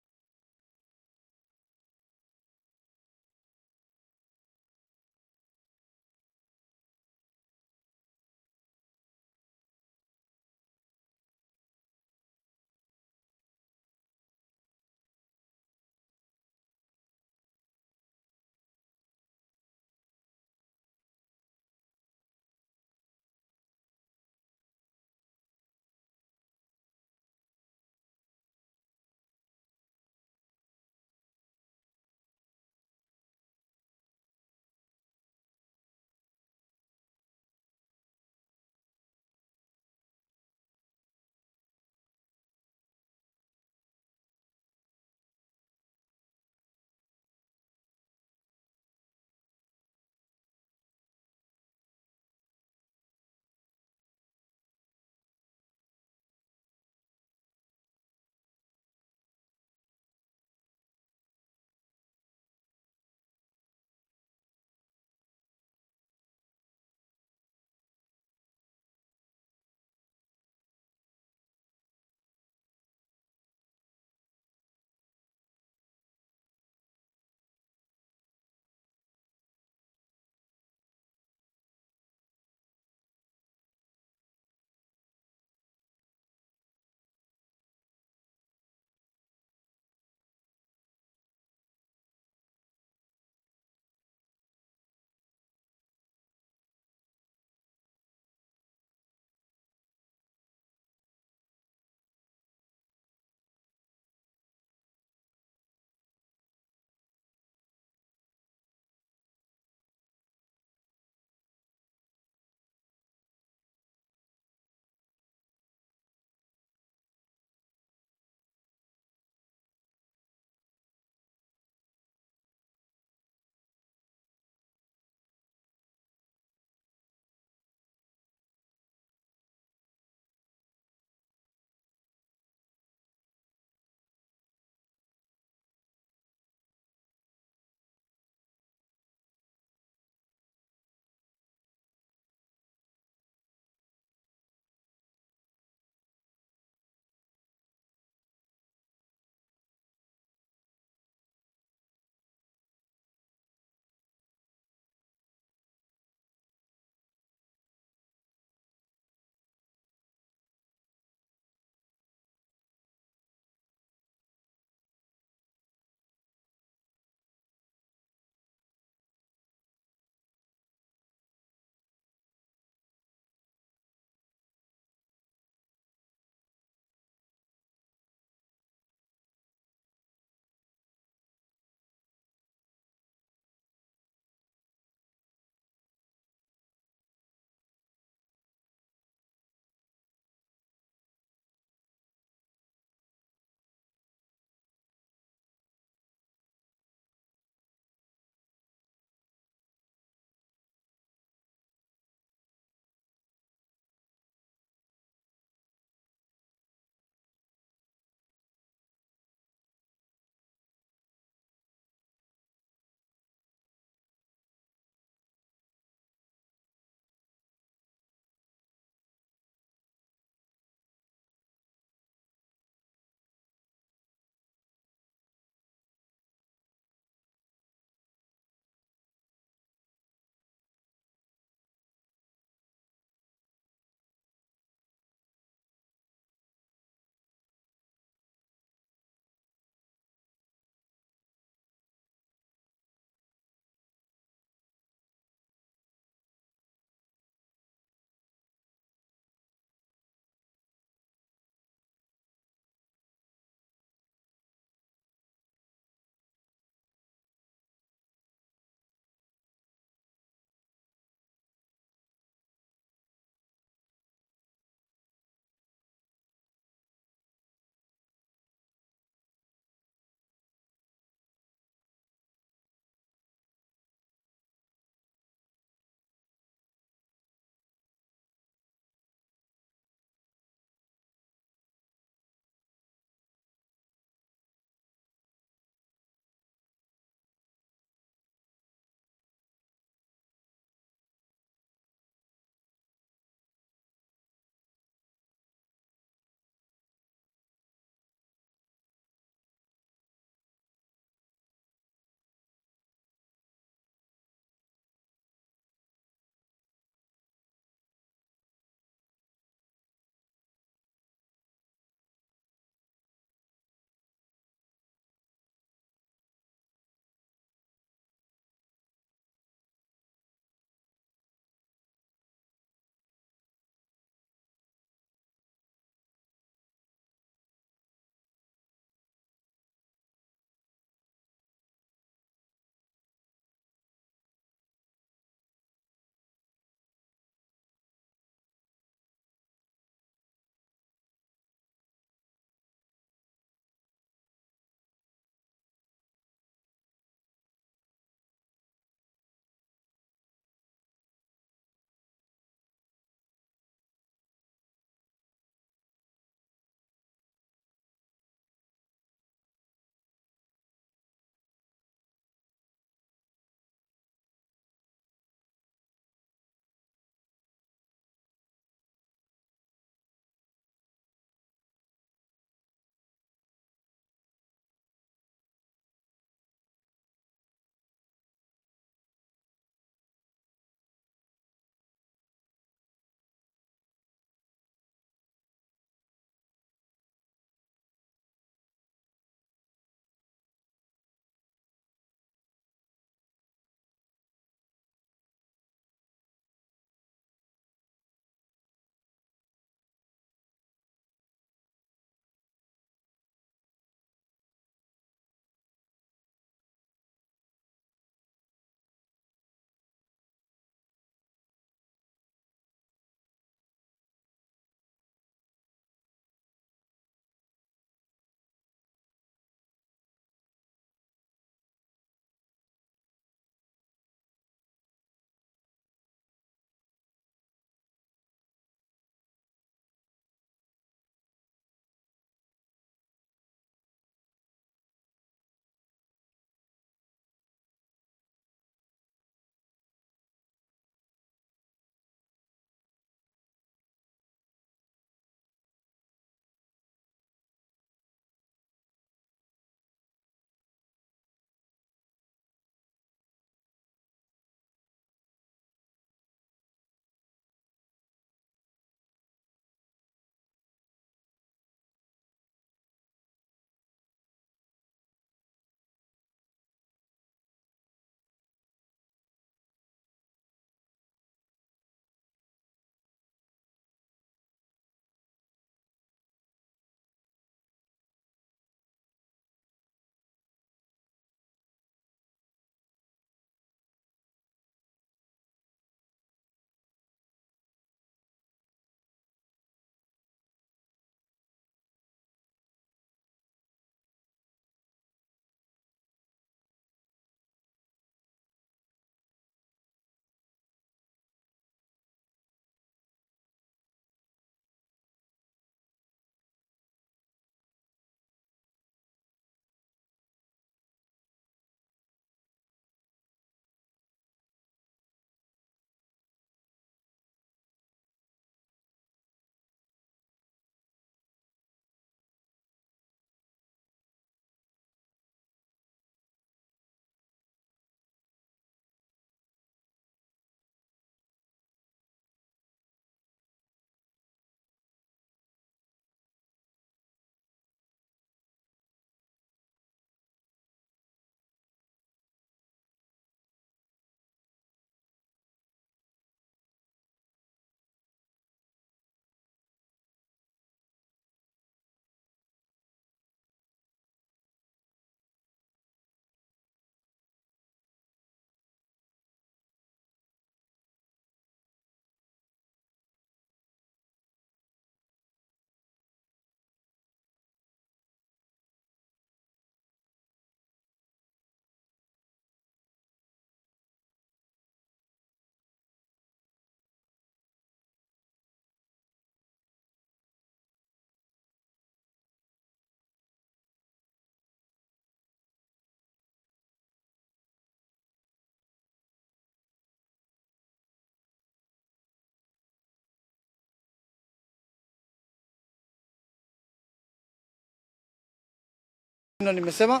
Nimesema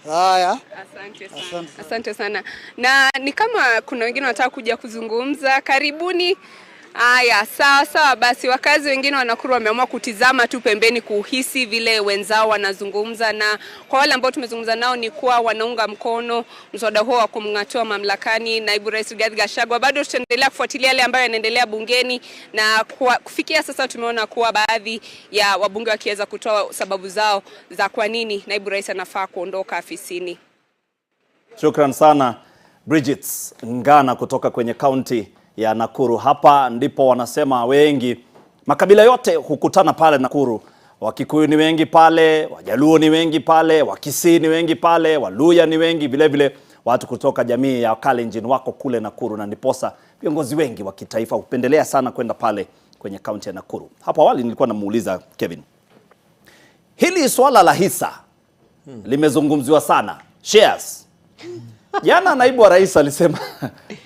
haya. Asante sana. Na ni kama kuna wengine wanataka kuja kuzungumza, karibuni. Haya, sawa basi. Wakazi wengine wa Nakuru wameamua kutizama tu pembeni kuhisi vile wenzao wanazungumza, na kwa wale ambao tumezungumza nao ni kuwa wanaunga mkono mswada huo wa kumng'atua mamlakani naibu rais Rigathi Gachagua. Bado tutaendelea kufuatilia yale ambayo yanaendelea bungeni, na kufikia sasa tumeona kuwa baadhi ya wabunge wakiweza kutoa sababu zao za kwa nini naibu rais anafaa kuondoka afisini. Shukran sana Bridget Ngana kutoka kwenye kaunti ya Nakuru. Hapa ndipo wanasema wengi, makabila yote hukutana pale Nakuru. Wakikuyu ni wengi pale, Wajaluo ni wengi pale, Wakisii ni wengi pale, Waluya ni wengi, vile vile watu kutoka jamii ya Kalenjin wako kule Nakuru, na ndiposa viongozi wengi wa kitaifa hupendelea sana kwenda pale kwenye kaunti ya Nakuru. Hapo awali nilikuwa namuuliza Kevin, hili swala la hisa limezungumziwa sana, shares. Jana naibu wa rais alisema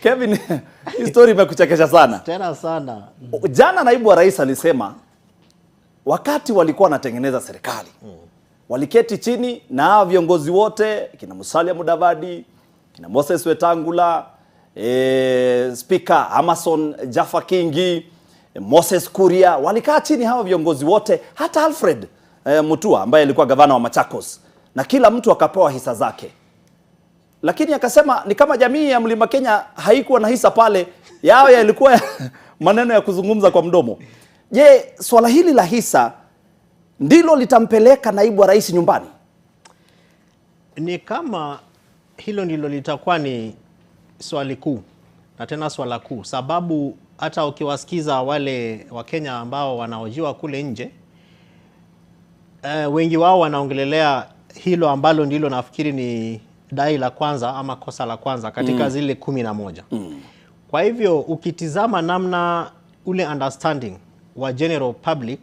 Kevin, story imekuchekesha sana. Tena sana. Jana naibu wa rais alisema wakati walikuwa wanatengeneza serikali, waliketi chini na viongozi wote, kina Musalia Mudavadi, kina Moses Wetangula, Speaker Amason Jaffa Kingi, Moses Kuria, walikaa chini hawa viongozi wote, hata Alfred Mutua ambaye alikuwa gavana wa Machakos, na kila mtu akapewa hisa zake. Lakini akasema ni kama jamii ya Mlima Kenya haikuwa na hisa pale, yao yalikuwa maneno ya kuzungumza kwa mdomo. Je, swala hili la hisa ndilo litampeleka naibu wa rais nyumbani? Ni kama hilo ndilo litakuwa ni swali kuu, na tena swala kuu, sababu hata ukiwasikiza wale wa Kenya ambao wanaojiwa kule nje, wengi wao wanaongelelea hilo ambalo ndilo nafikiri ni dai la kwanza ama kosa la kwanza katika zile 11. Kwa hivyo ukitizama namna ule understanding wa general public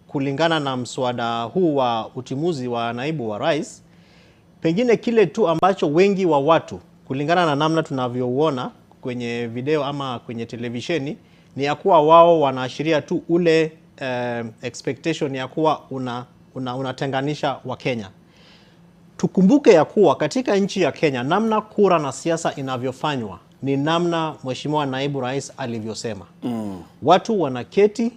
kulingana na mswada huu wa utimuzi wa naibu wa rais, pengine kile tu ambacho wengi wa watu kulingana na namna tunavyouona kwenye video ama kwenye televisheni ni ya kuwa wao wanaashiria tu ule expectation ya kuwa unatenganisha wa Kenya. Tukumbuke ya kuwa katika nchi ya Kenya namna kura na siasa inavyofanywa ni namna mheshimiwa naibu rais alivyosema. Watu wanaketi